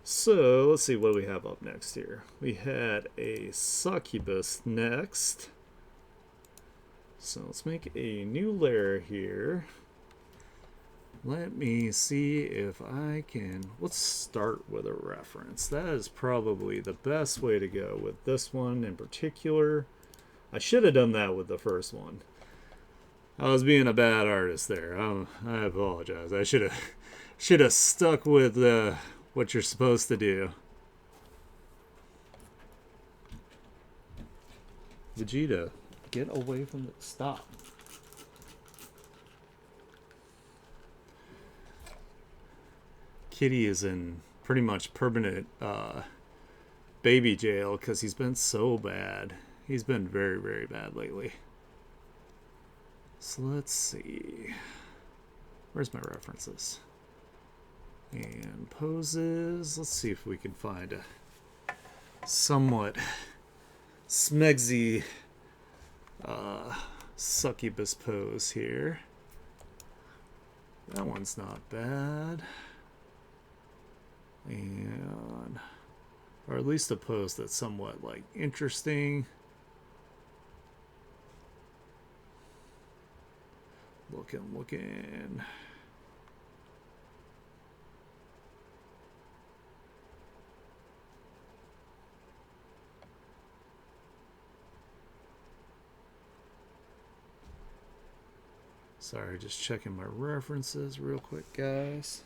So let's see what we have up next here. We had a succubus next. So let's make a new layer here. Let me see if I can. Let's start with a reference. That is probably the best way to go with this one in particular. I should have done that with the first one. I was being a bad artist there. I apologize. I should have stuck with what you're supposed to do. Vegeta, get away from the stop. Kitty is in pretty much permanent baby jail because he's been so bad. He's been very, very bad lately. So let's see. Where's my references? And poses. Let's see if we can find a somewhat smegsy succubus pose here. That one's not bad. And or at least a pose that's somewhat like interesting. Looking. Sorry, just checking my references real quick, guys.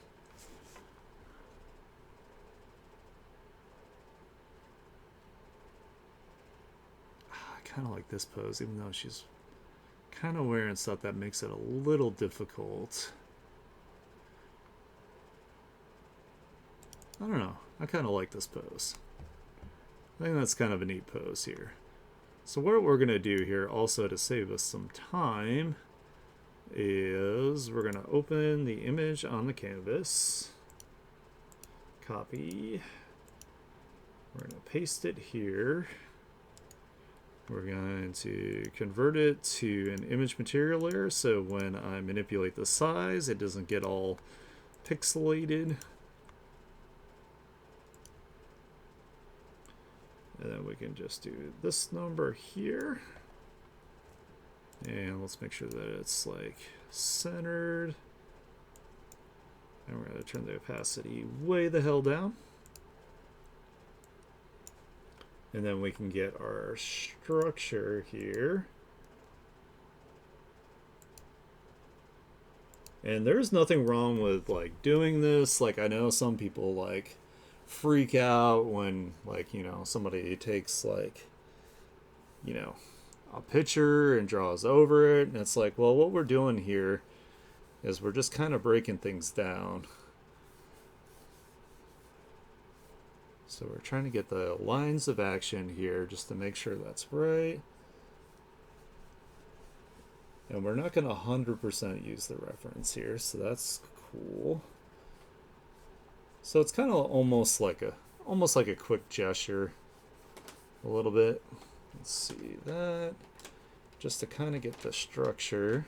I kind of like this pose, even though she's kind of wearing stuff that makes it a little difficult. I don't know. I kind of like this pose. I think that's kind of a neat pose here. So what we're going to do here also to save us some time is we're going to open the image on the canvas, copy, we're going to paste it here, we're going to convert it to an image material layer so when I manipulate the size it doesn't get all pixelated, and then we can just do this number here. And let's make sure that it's like centered. And we're going to turn the opacity way the hell down. And then we can get our structure here. And there's nothing wrong with like doing this. Like I know some people like freak out when like, you know, somebody takes like, you know, a picture and draws over it, and it's like, well, what we're doing here is we're just kind of breaking things down. So we're trying to get the lines of action here just to make sure that's right. And we're not going to 100% use the reference here, so that's cool. So it's kind of almost like a quick gesture, a little bit. Let's see that, just to kind of get the structure.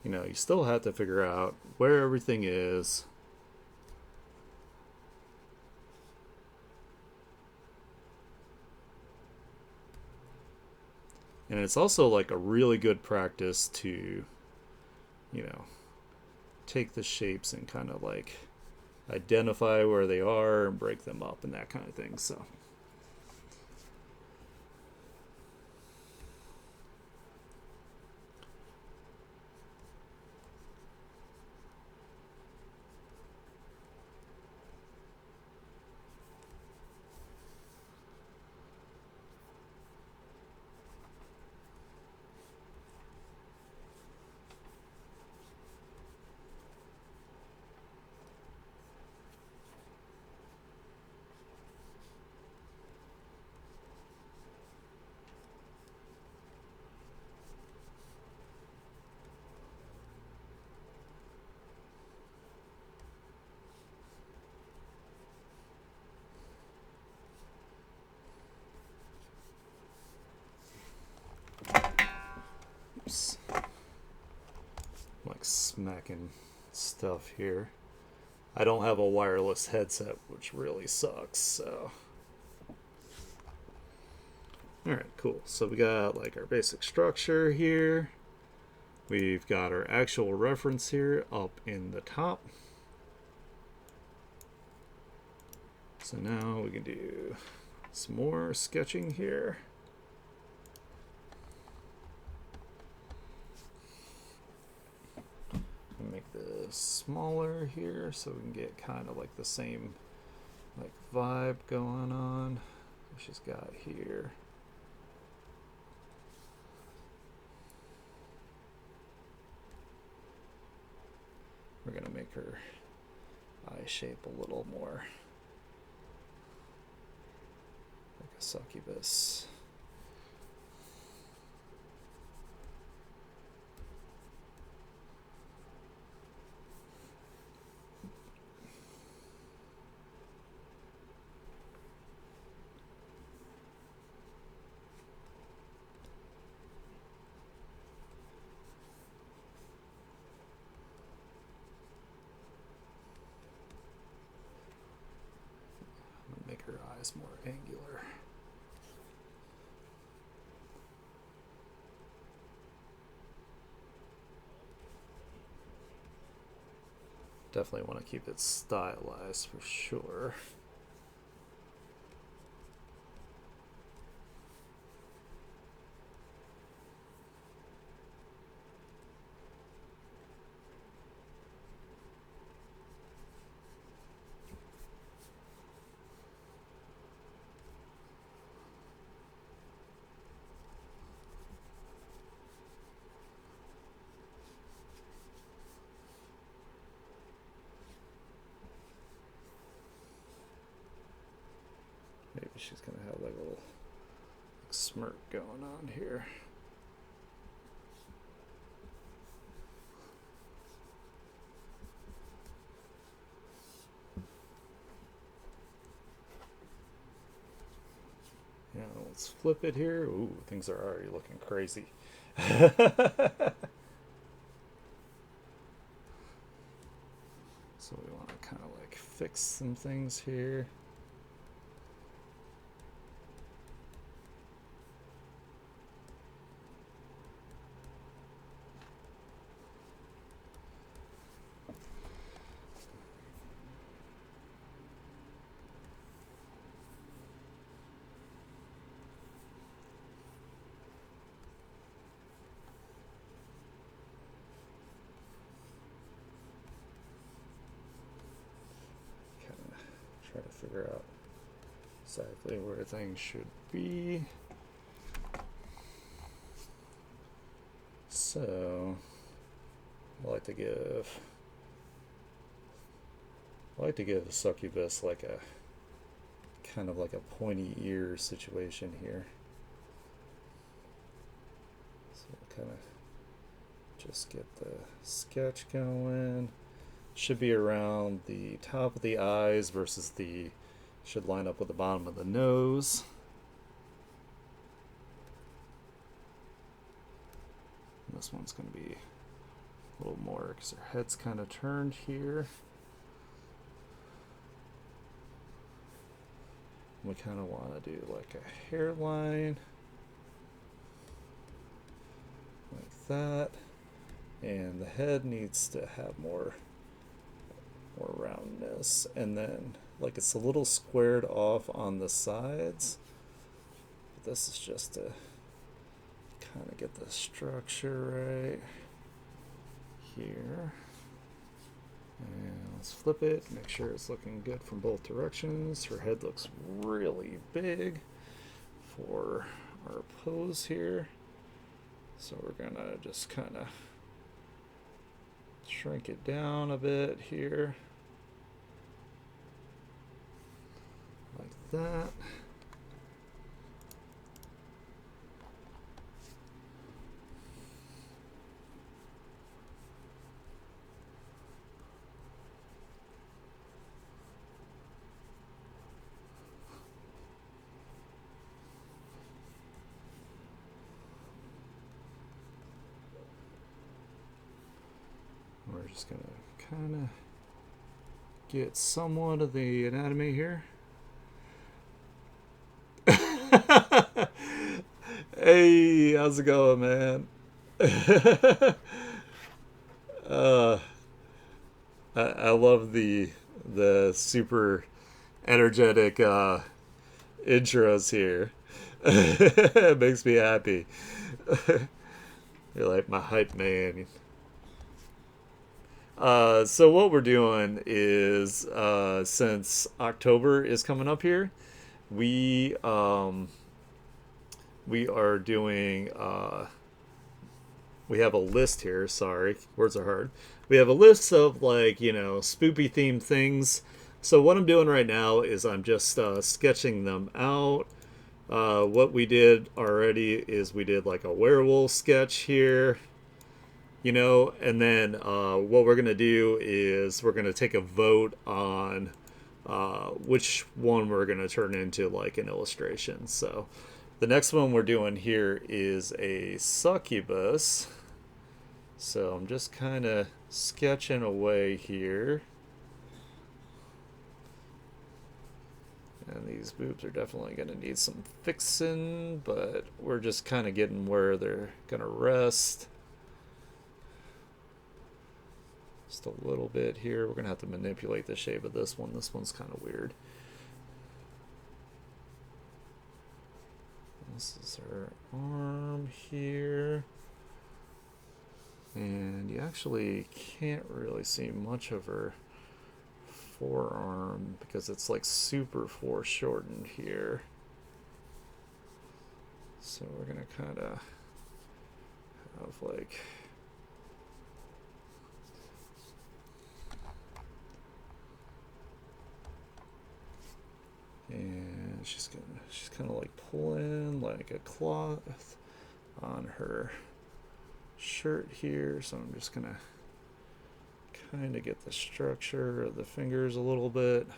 You know, you still have to figure out where everything is. And it's also like a really good practice to, you know, take the shapes and kind of like identify where they are and break them up and that kind of thing. So oops. Like smacking stuff here. I don't have a wireless headset, which really sucks, so. Alright, cool. So we got like our basic structure here. We've got our actual reference here up in the top. So now we can do some more sketching here. Make this smaller here so we can get kind of like the same like vibe going on. She's got here. We're gonna make her eye shape a little more like a succubus. Make her eyes more angular. Definitely want to keep it stylized for sure. Maybe she's gonna have like a little smirk going on here. Yeah, let's flip it here. Ooh, things are already looking crazy. So we want to kind of like fix some things here. Try to figure out exactly where things should be. So I like to give a succubus like a kind of like a pointy ear situation here. So we'll kind of just get the sketch going. Should be around the top of the eyes versus the should line up with the bottom of the nose. And this one's going to be a little more because her head's kind of turned here. We kind of want to do like a hairline like that, and the head needs to have more roundness, and then like it's a little squared off on the sides. But this is just to kind of get the structure right here. And let's flip it, make sure it's looking good from both directions. Her head looks really big for our pose here. So we're gonna just kind of shrink it down a bit here. Like that. We're just gonna kind of get somewhat of the anatomy here. Hey, how's it going, man? uh, I love the super energetic intros here. It makes me happy. You're like my hype man. So what we're doing is since October is coming up here, we we are doing we have a list here. Sorry, words are hard. We have a list of like spoopy themed things. So what I'm doing right now is I'm just sketching them out. What we did already is we did like a werewolf sketch here, and then what we're gonna do is we're gonna take a vote on which one we're gonna turn into like an illustration. So the next one we're doing here is a succubus. So I'm just kind of sketching away here. And these boobs are definitely going to need some fixing, but we're just kind of getting where they're going to rest. Just a little bit here. We're going to have to manipulate the shape of this one. This one's kind of weird. This is her arm here. And you actually can't really see much of her forearm because it's like super foreshortened here. So we're gonna kind of have like and she's kind of like pulling like a cloth on her shirt here. So I'm just gonna kind of get the structure of the fingers a little bit.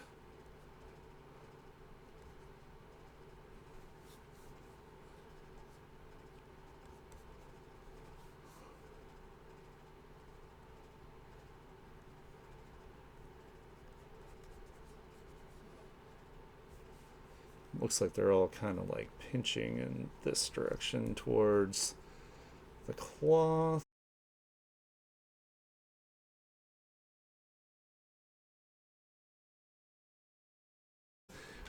Looks like they're all kind of like pinching in this direction towards the cloth.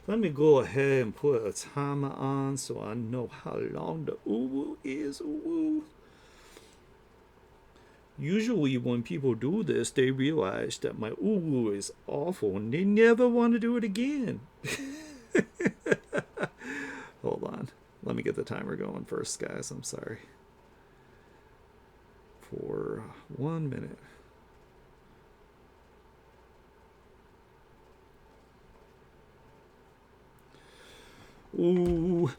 Let me go ahead and put a timer on so I know how long the uwu is. Uwu. Usually when people do this, they realize that my uwu is awful and they never want to do it again. Hold on. Let me get the timer going first, guys. I'm sorry. For 1 minute. Ooh.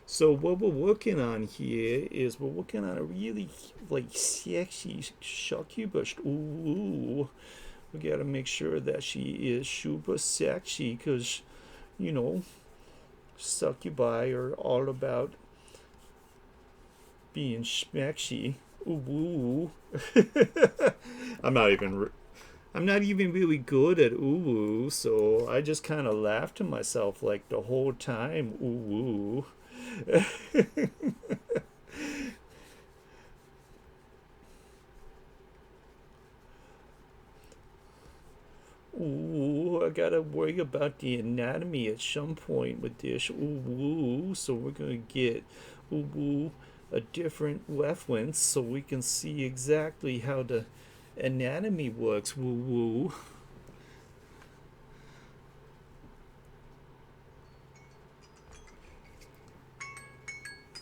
So what we're working on here is we're working on a really like sexy succubus. Ooh. We gotta make sure that she is super sexy because, you know, succubi are all about being schmexy. Ooh. I'm not even really good at ooh, so I just kind of laugh to myself like the whole time. Ooh. Ooh, I gotta worry about the anatomy at some point with this. Ooh, so we're gonna get ooh a different reference so we can see exactly how the anatomy works. Woo woo.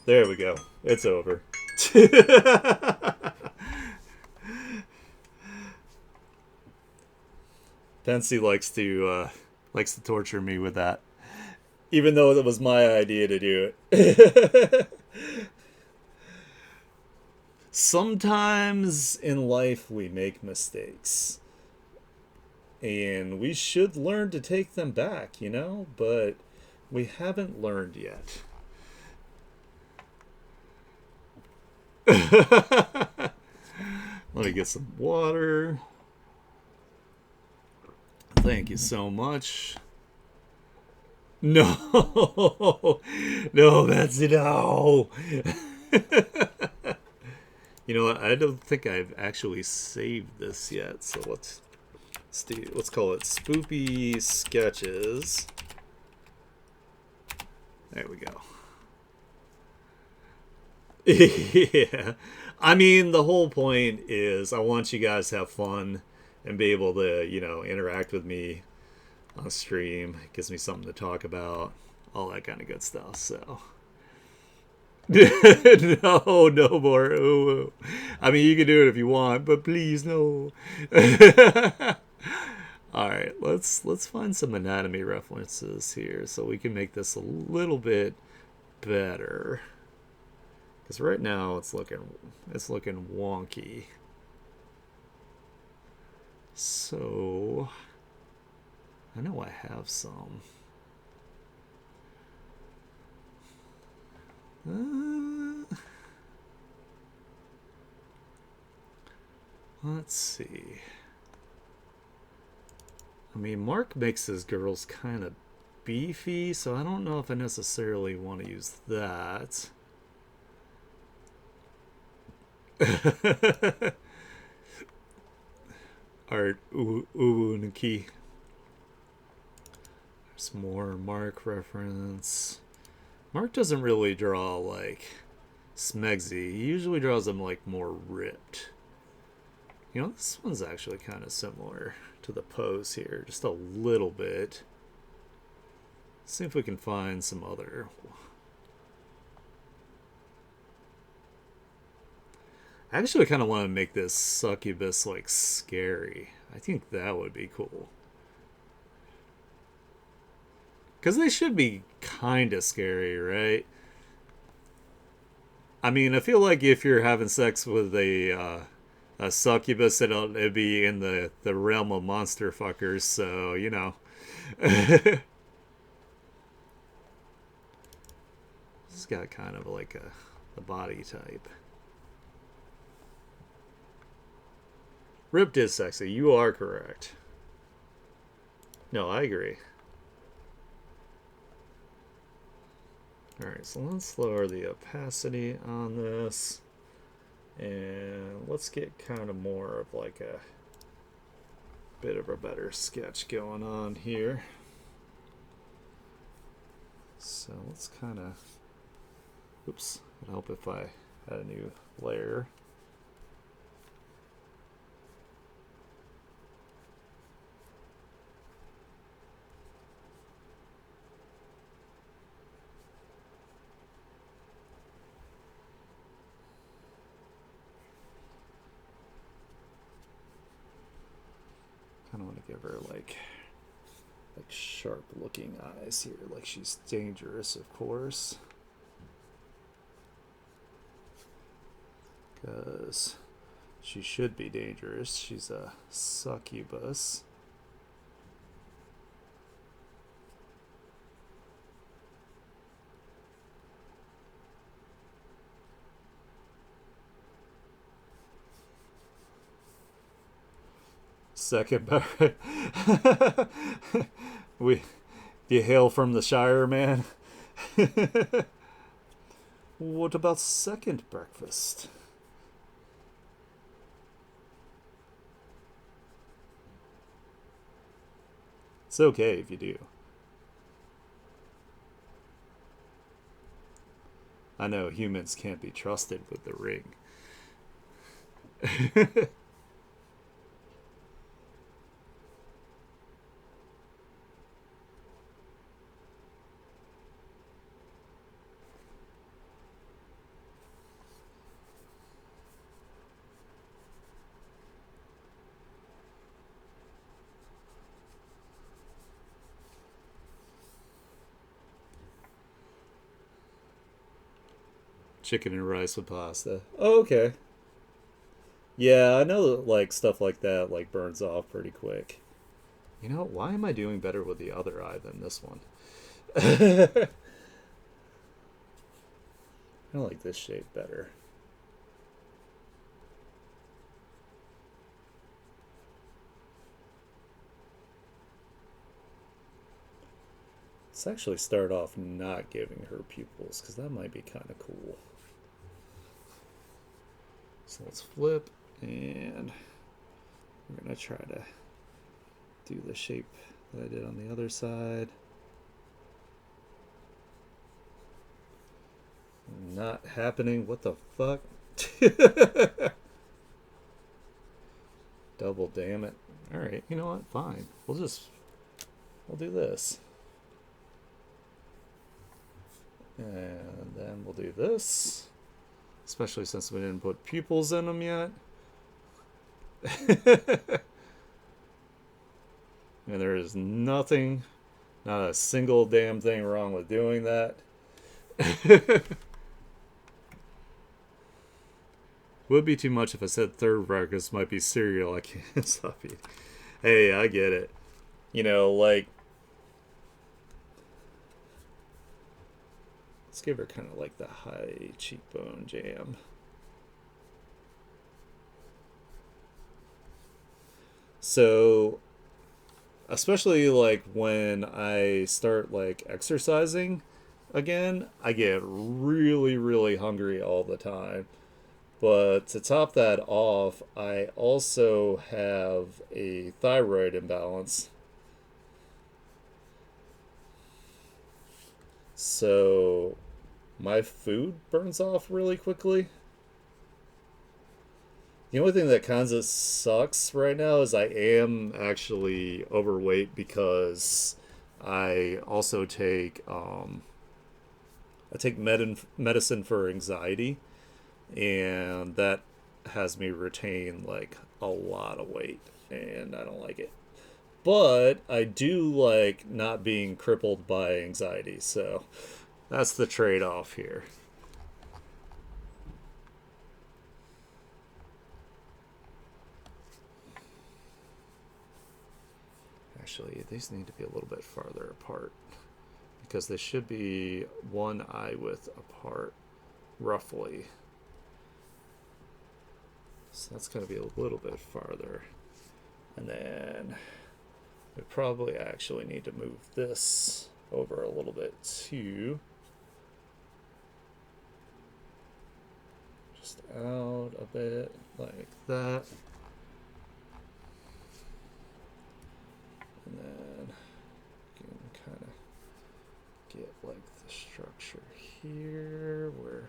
There we go. It's over. Pensy likes to torture me with that, even though it was my idea to do it. Sometimes in life we make mistakes, and we should learn to take them back, but we haven't learned yet. Let me get some water. Thank you so much. No, no, that's no. You know what? I don't think I've actually saved this yet. So let's call it Spoopy Sketches. There we go. Yeah. I mean, the whole point is I want you guys to have fun and be able to, interact with me on stream. It gives me something to talk about, all that kind of good stuff. So, no, no more. Ooh. I mean, you can do it if you want, but please no. All right, let's find some anatomy references here so we can make this a little bit better. Because right now it's looking wonky. So I know I have some. Uh, let's see. I mean, Mark makes his girls kind of beefy, so I don't know if I necessarily want to use that. Art Ubunuki. There's more Mark reference. Mark doesn't really draw like Smegsy. He usually draws them like more ripped. This one's actually kind of similar to the pose here, just a little bit. Let's see if we can find some other. I actually kind of want to make this succubus like scary. I think that would be cool. Because they should be kind of scary, right? I mean, I feel like if you're having sex with a succubus, it'd be in the realm of monster fuckers. So this has got kind of like a body type. Ripped is sexy. You are correct. No, I agree. Alright, so let's lower the opacity on this. And let's get kind of more of like a bit of a better sketch going on here. So let's kind of... Oops, it'd help if I had a new layer. Kind of want to give her like sharp looking eyes here, like she's dangerous, of course, because she should be dangerous. She's a succubus. Second bar. we You hail from the Shire, man. What about second breakfast? It's okay if you do. I know humans can't be trusted with the ring. Chicken and rice with pasta. Oh, okay. Yeah, I know like stuff like that like burns off pretty quick. Why am I doing better with the other eye than this one? I like this shape better. Let's actually start off not giving her pupils, because that might be kind of cool. So let's flip, and we're going to try to do the shape that I did on the other side. not happening. What the fuck? Double damn it. Alright, you know what? Fine. We'll do this. And then we'll do this. Especially since we didn't put pupils in them yet. And there is nothing, not a single damn thing wrong with doing that. Would be too much if I said third breakfast might be cereal. I can't stop eating. Hey, I get it. You know, like, let's give her kind of like the high cheekbone jam. So, especially like when I start like exercising again, I get really, really hungry all the time. But to top that off, I also have a thyroid imbalance. So my food burns off really quickly. The only thing that kind of sucks right now is I am actually overweight because I also take medicine for anxiety, and that has me retain like a lot of weight, and I don't like it. But I do like not being crippled by anxiety, so that's the trade-off here. Actually, these need to be a little bit farther apart because they should be one eye width apart, roughly. So that's going to be a little bit farther. And then we probably actually need to move this over a little bit too. Just out a bit like that. And then you can kind of get like the structure here where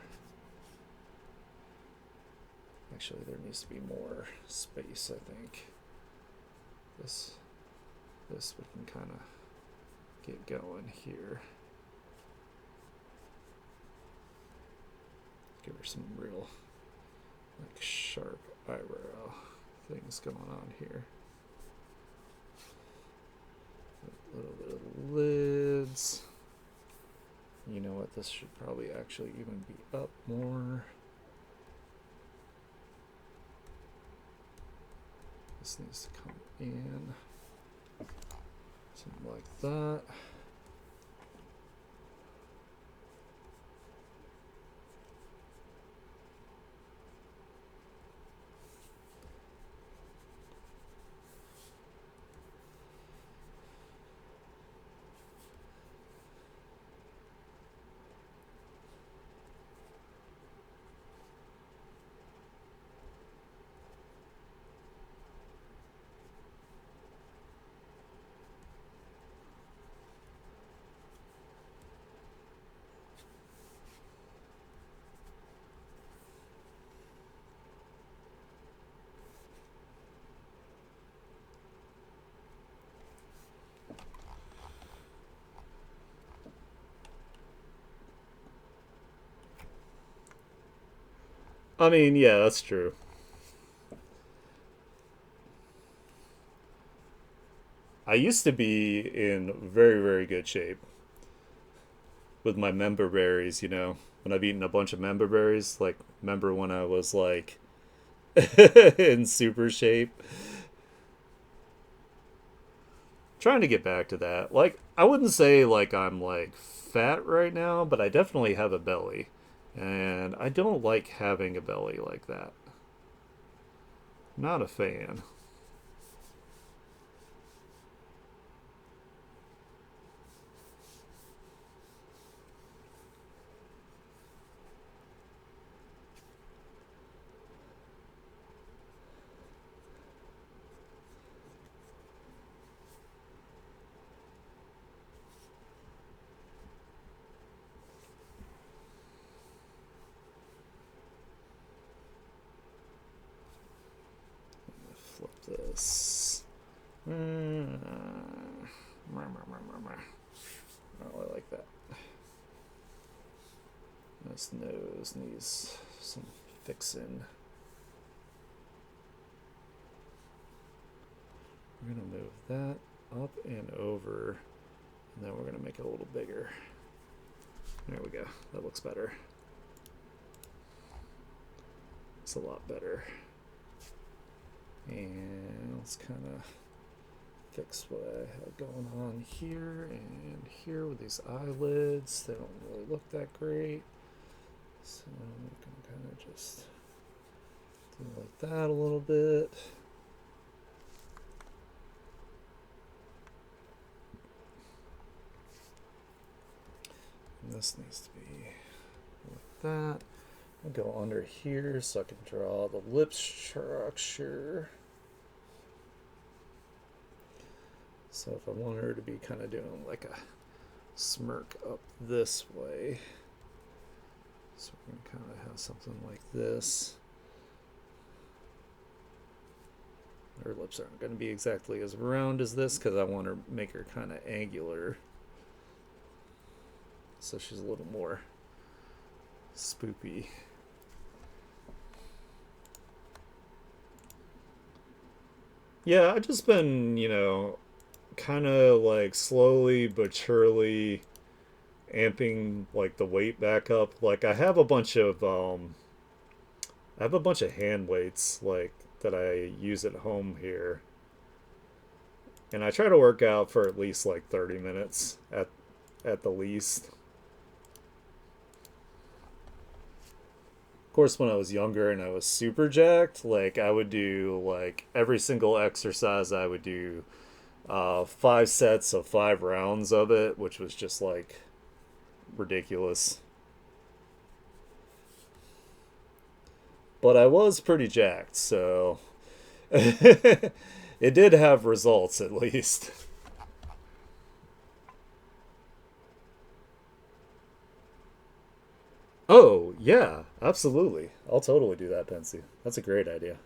actually there needs to be more space, I think. This we can kind of get going here. Give her some real like sharp eyebrow things going on here. A little bit of lids. You know what? This should probably actually even be up more. This needs to come in. Something like that. I mean, yeah, that's true. I used to be in very, very good shape with my member berries, you know. When I've eaten a bunch of member berries, like, remember when I was, like, in super shape? Trying to get back to that. Like, I wouldn't say, like, I'm, like, fat right now, but I definitely have a belly. And I don't like having a belly like that. Not a fan. I really like that. This nose needs some fixing. We're going to move that up and over, and then we're going to make it a little bigger. There we go. That looks better. It's a lot better. And let's kind of fix what I have going on here and here with these eyelids. They don't really look that great. So I'm going to kind of just do like that a little bit. And this needs to be like that. I'll go under here so I can draw the lip structure. So if I want her to be kind of doing like a smirk up this way, so we can kind of have something like this. Her lips aren't going to be exactly as round as this because I want to make her kind of angular. So she's a little more spoopy. Yeah, I've just been, kind of like slowly but surely amping like the weight back up. Like I have a bunch of hand weights like that I use at home here. And I try to work out for at least like 30 minutes at the least. Of course, when I was younger and I was super jacked, like I would do like every single exercise I would do 5 sets of 5 rounds of it, which was just like ridiculous. But I was pretty jacked, so it did have results at least. Oh, yeah, absolutely. I'll totally do that, Pensy. That's a great idea.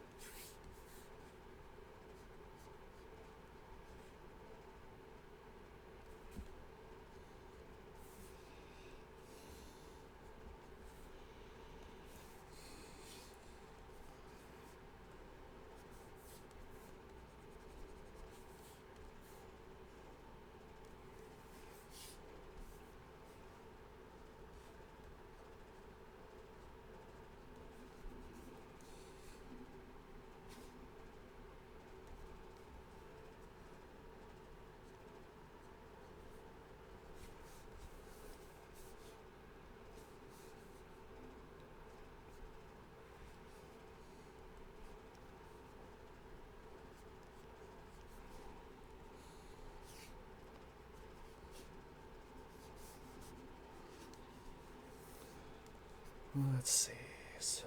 Let's see. So,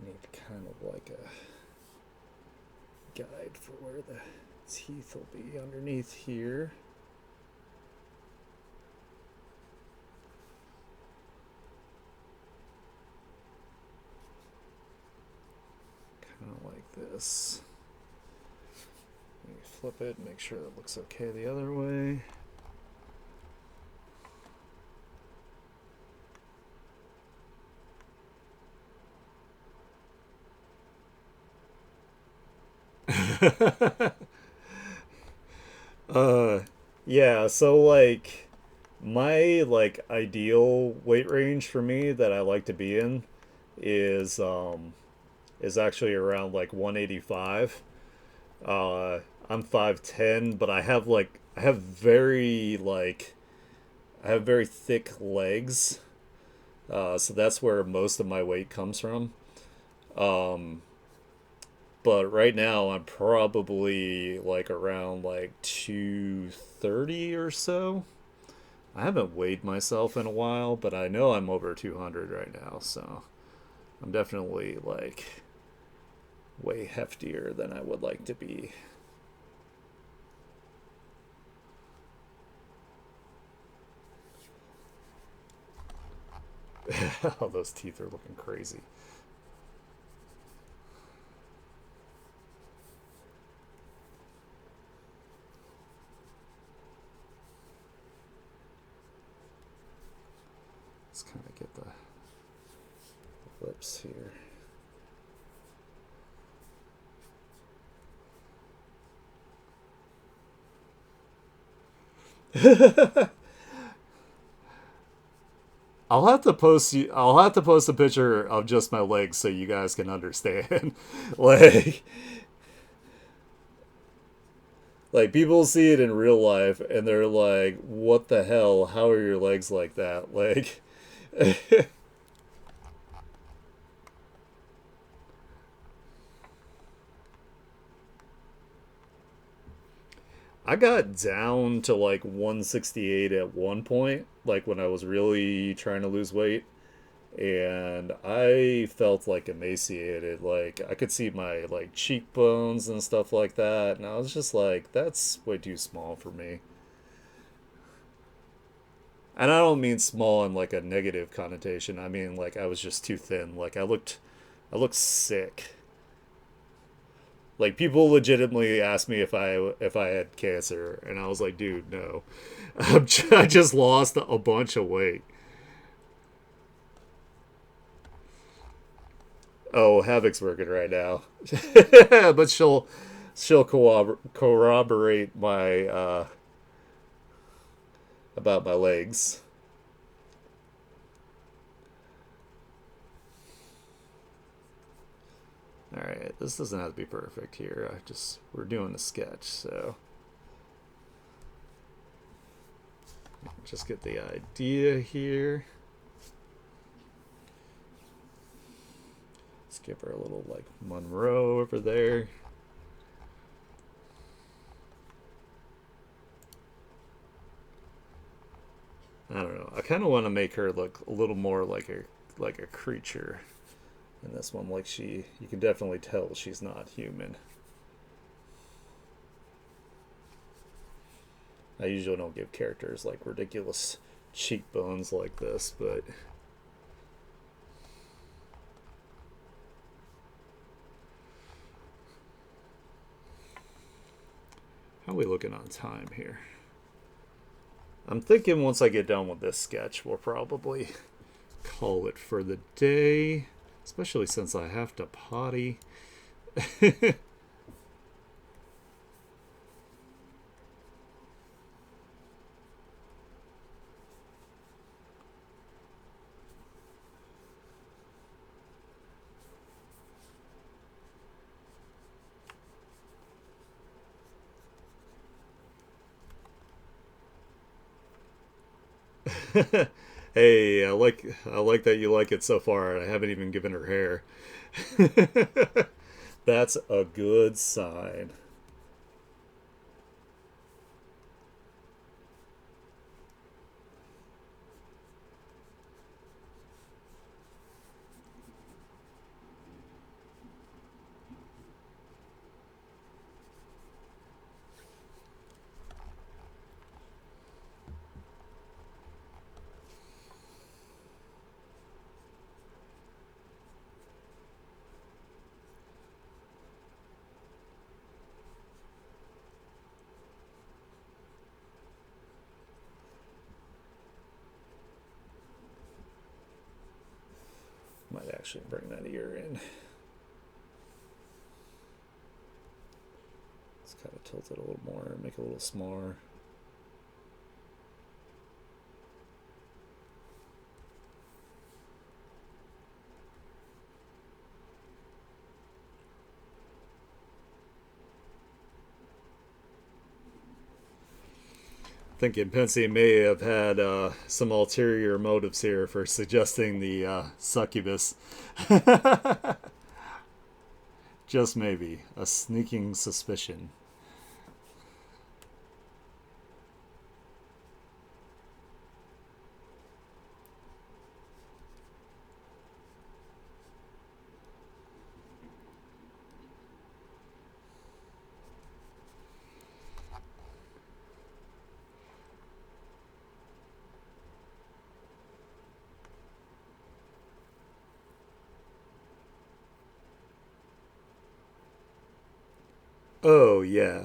need kind of like a guide for where the teeth will be underneath here. Kind of like this. Maybe flip it, make sure it looks okay the other way. uh yeah, so like my like ideal weight range for me that I like to be in is is actually around like 185. uh I'm 5'10", but I have very thick legs. So that's where most of my weight comes from. um but right now I'm probably like around like 230 or so. I haven't weighed myself in a while, but I know I'm over 200 right now, so I'm definitely like way heftier than I would like to be. Oh, those teeth are looking crazy. get the lips here. I'll have to post a picture of just my legs so you guys can understand. like like people see it in real life and they're like, "What the hell? How are your legs like that?" Like I got down to like 168 at one point, like when I was really trying to lose weight, and I felt like emaciated. Like I could see my like cheekbones and stuff like that, and I was just like, that's way too small for me. And I don't mean small in like a negative connotation. I mean like I was just too thin. Like I looked sick. Like people legitimately asked me if I had cancer, and I was like, dude, no. I just lost a bunch of weight. Oh, Havoc's working right now, but she'll corroborate my about my legs. All right, this doesn't have to be perfect here. We're doing a sketch, so just get the idea here. Let's give her a little like Monroe over there. I don't know. I kind of want to make her look a little more like a creature in this one. Like you can definitely tell she's not human. I usually don't give characters like ridiculous cheekbones like this, but how are we looking on time here? I'm thinking once I get done with this sketch, we'll probably call it for the day, especially since I have to potty. Hey, I like that you like it so far. I haven't even given her hair. That's a good sign. Might actually bring that ear in. Let's kind of tilt it a little more, make it a little smaller. Thinking Pensy may have had some ulterior motives here for suggesting the succubus. Just maybe. A sneaking suspicion. Oh, yeah.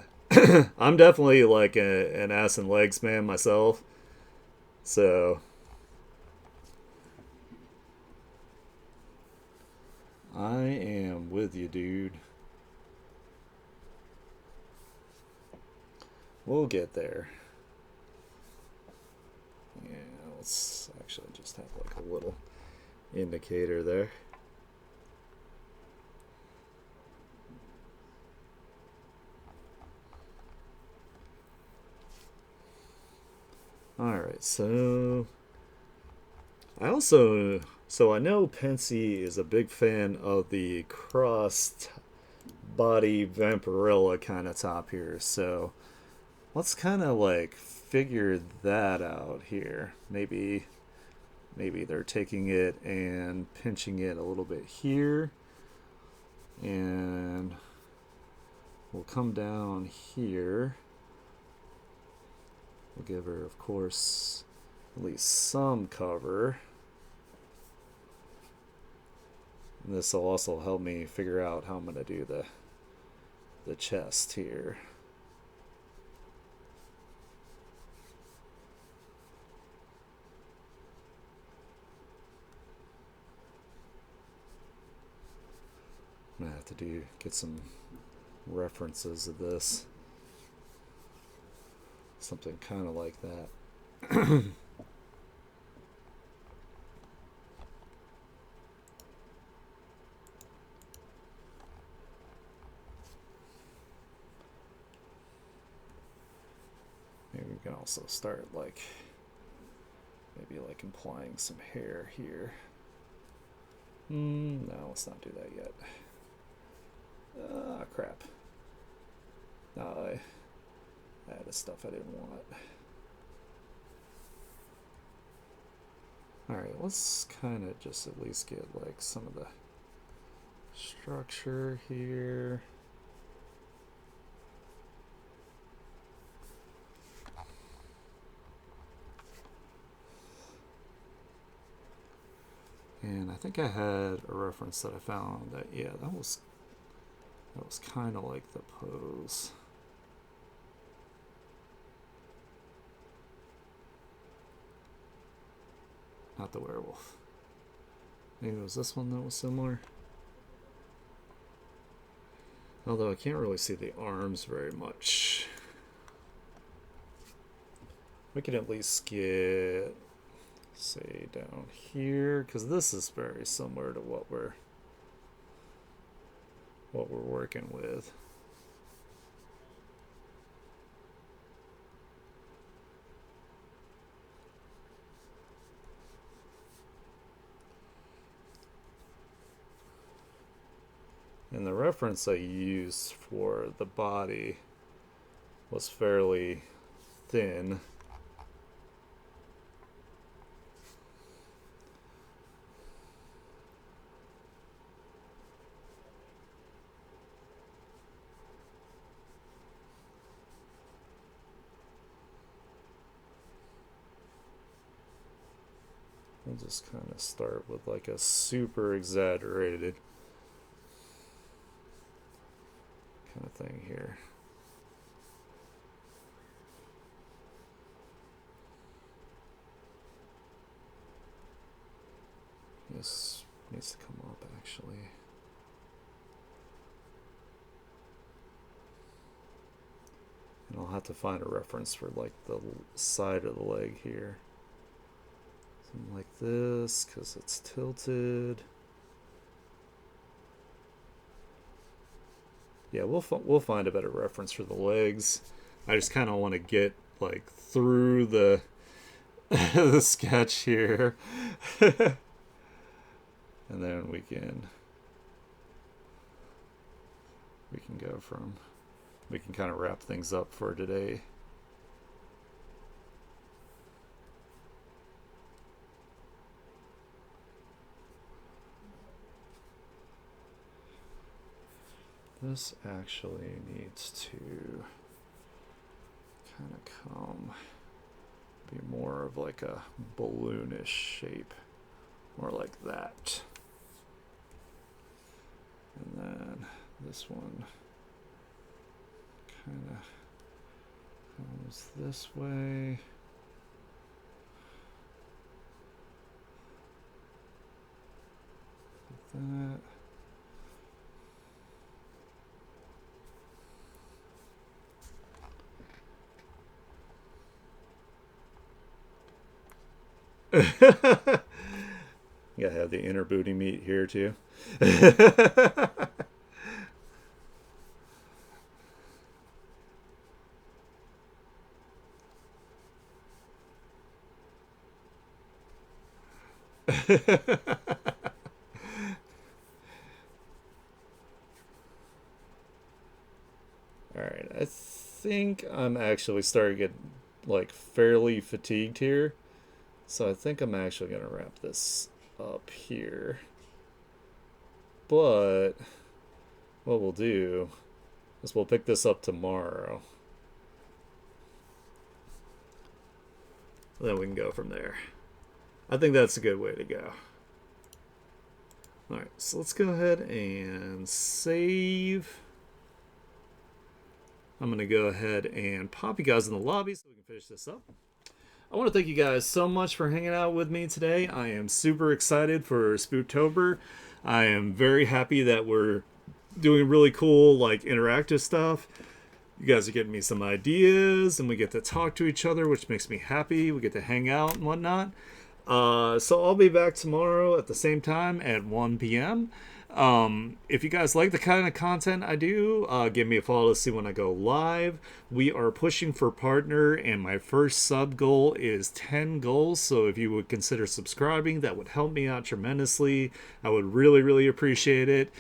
I'm definitely like an ass and legs man myself. So I am with you, dude. We'll get there. Yeah, let's actually just have like a little indicator there. Alright, so I know Pensy is a big fan of the crossed body Vampirilla kind of top here, so let's kind of like figure that out here. Maybe they're taking it and pinching it a little bit here, and we'll come down here. We'll give her, of course, at least some cover. And this will also help me figure out how I'm going to do the chest here. I'm going to have to get some references of this. Something kind of like that. Maybe we can also start maybe implying some hair here. No, let's not do that yet. Ah, crap. No, I added stuff I didn't want. Alright, let's kind of just at least get like some of the structure here. And I think I had a reference that I found that, yeah, that was kind of like the pose. Not the werewolf. Maybe it was this one that was similar. Although I can't really see the arms very much. We could at least get, say, down here, because this is very similar to what we're working with. And the reference I used for the body was fairly thin. We'll just kind of start with like a super exaggerated kind of thing here. This needs to come up actually. And I'll have to find a reference for like the side of the leg here. Something like this, because it's tilted. Yeah, we'll find a better reference for the legs. I just kind of want to get like through the the sketch here, and then we can go from, we can kind of wrap things up for today. This actually needs to kind of come, be more of like a balloonish shape, more like that. And then this one kind of comes this way. Like that. You gotta have the inner booty meat here too. All right, I think I'm actually starting to get like fairly fatigued here, so I think I'm actually gonna wrap this up here. But what we'll do is we'll pick this up tomorrow. Then we can go from there. I think that's a good way to go. All right, so let's go ahead and save. I'm going to go ahead and pop you guys in the lobby so we can finish this up. I want to thank you guys so much for hanging out with me today. I am super excited for Spooptober. I am very happy that we're doing really cool, like, interactive stuff. You guys are getting me some ideas, and we get to talk to each other, which makes me happy. We get to hang out and whatnot. So I'll be back tomorrow at the same time at 1 p.m. If you guys like the kind of content I do, give me a follow to see when I go live. We are pushing for partner, and my first sub goal is 10 goals. So if you would consider subscribing, that would help me out tremendously. I would really, really appreciate it.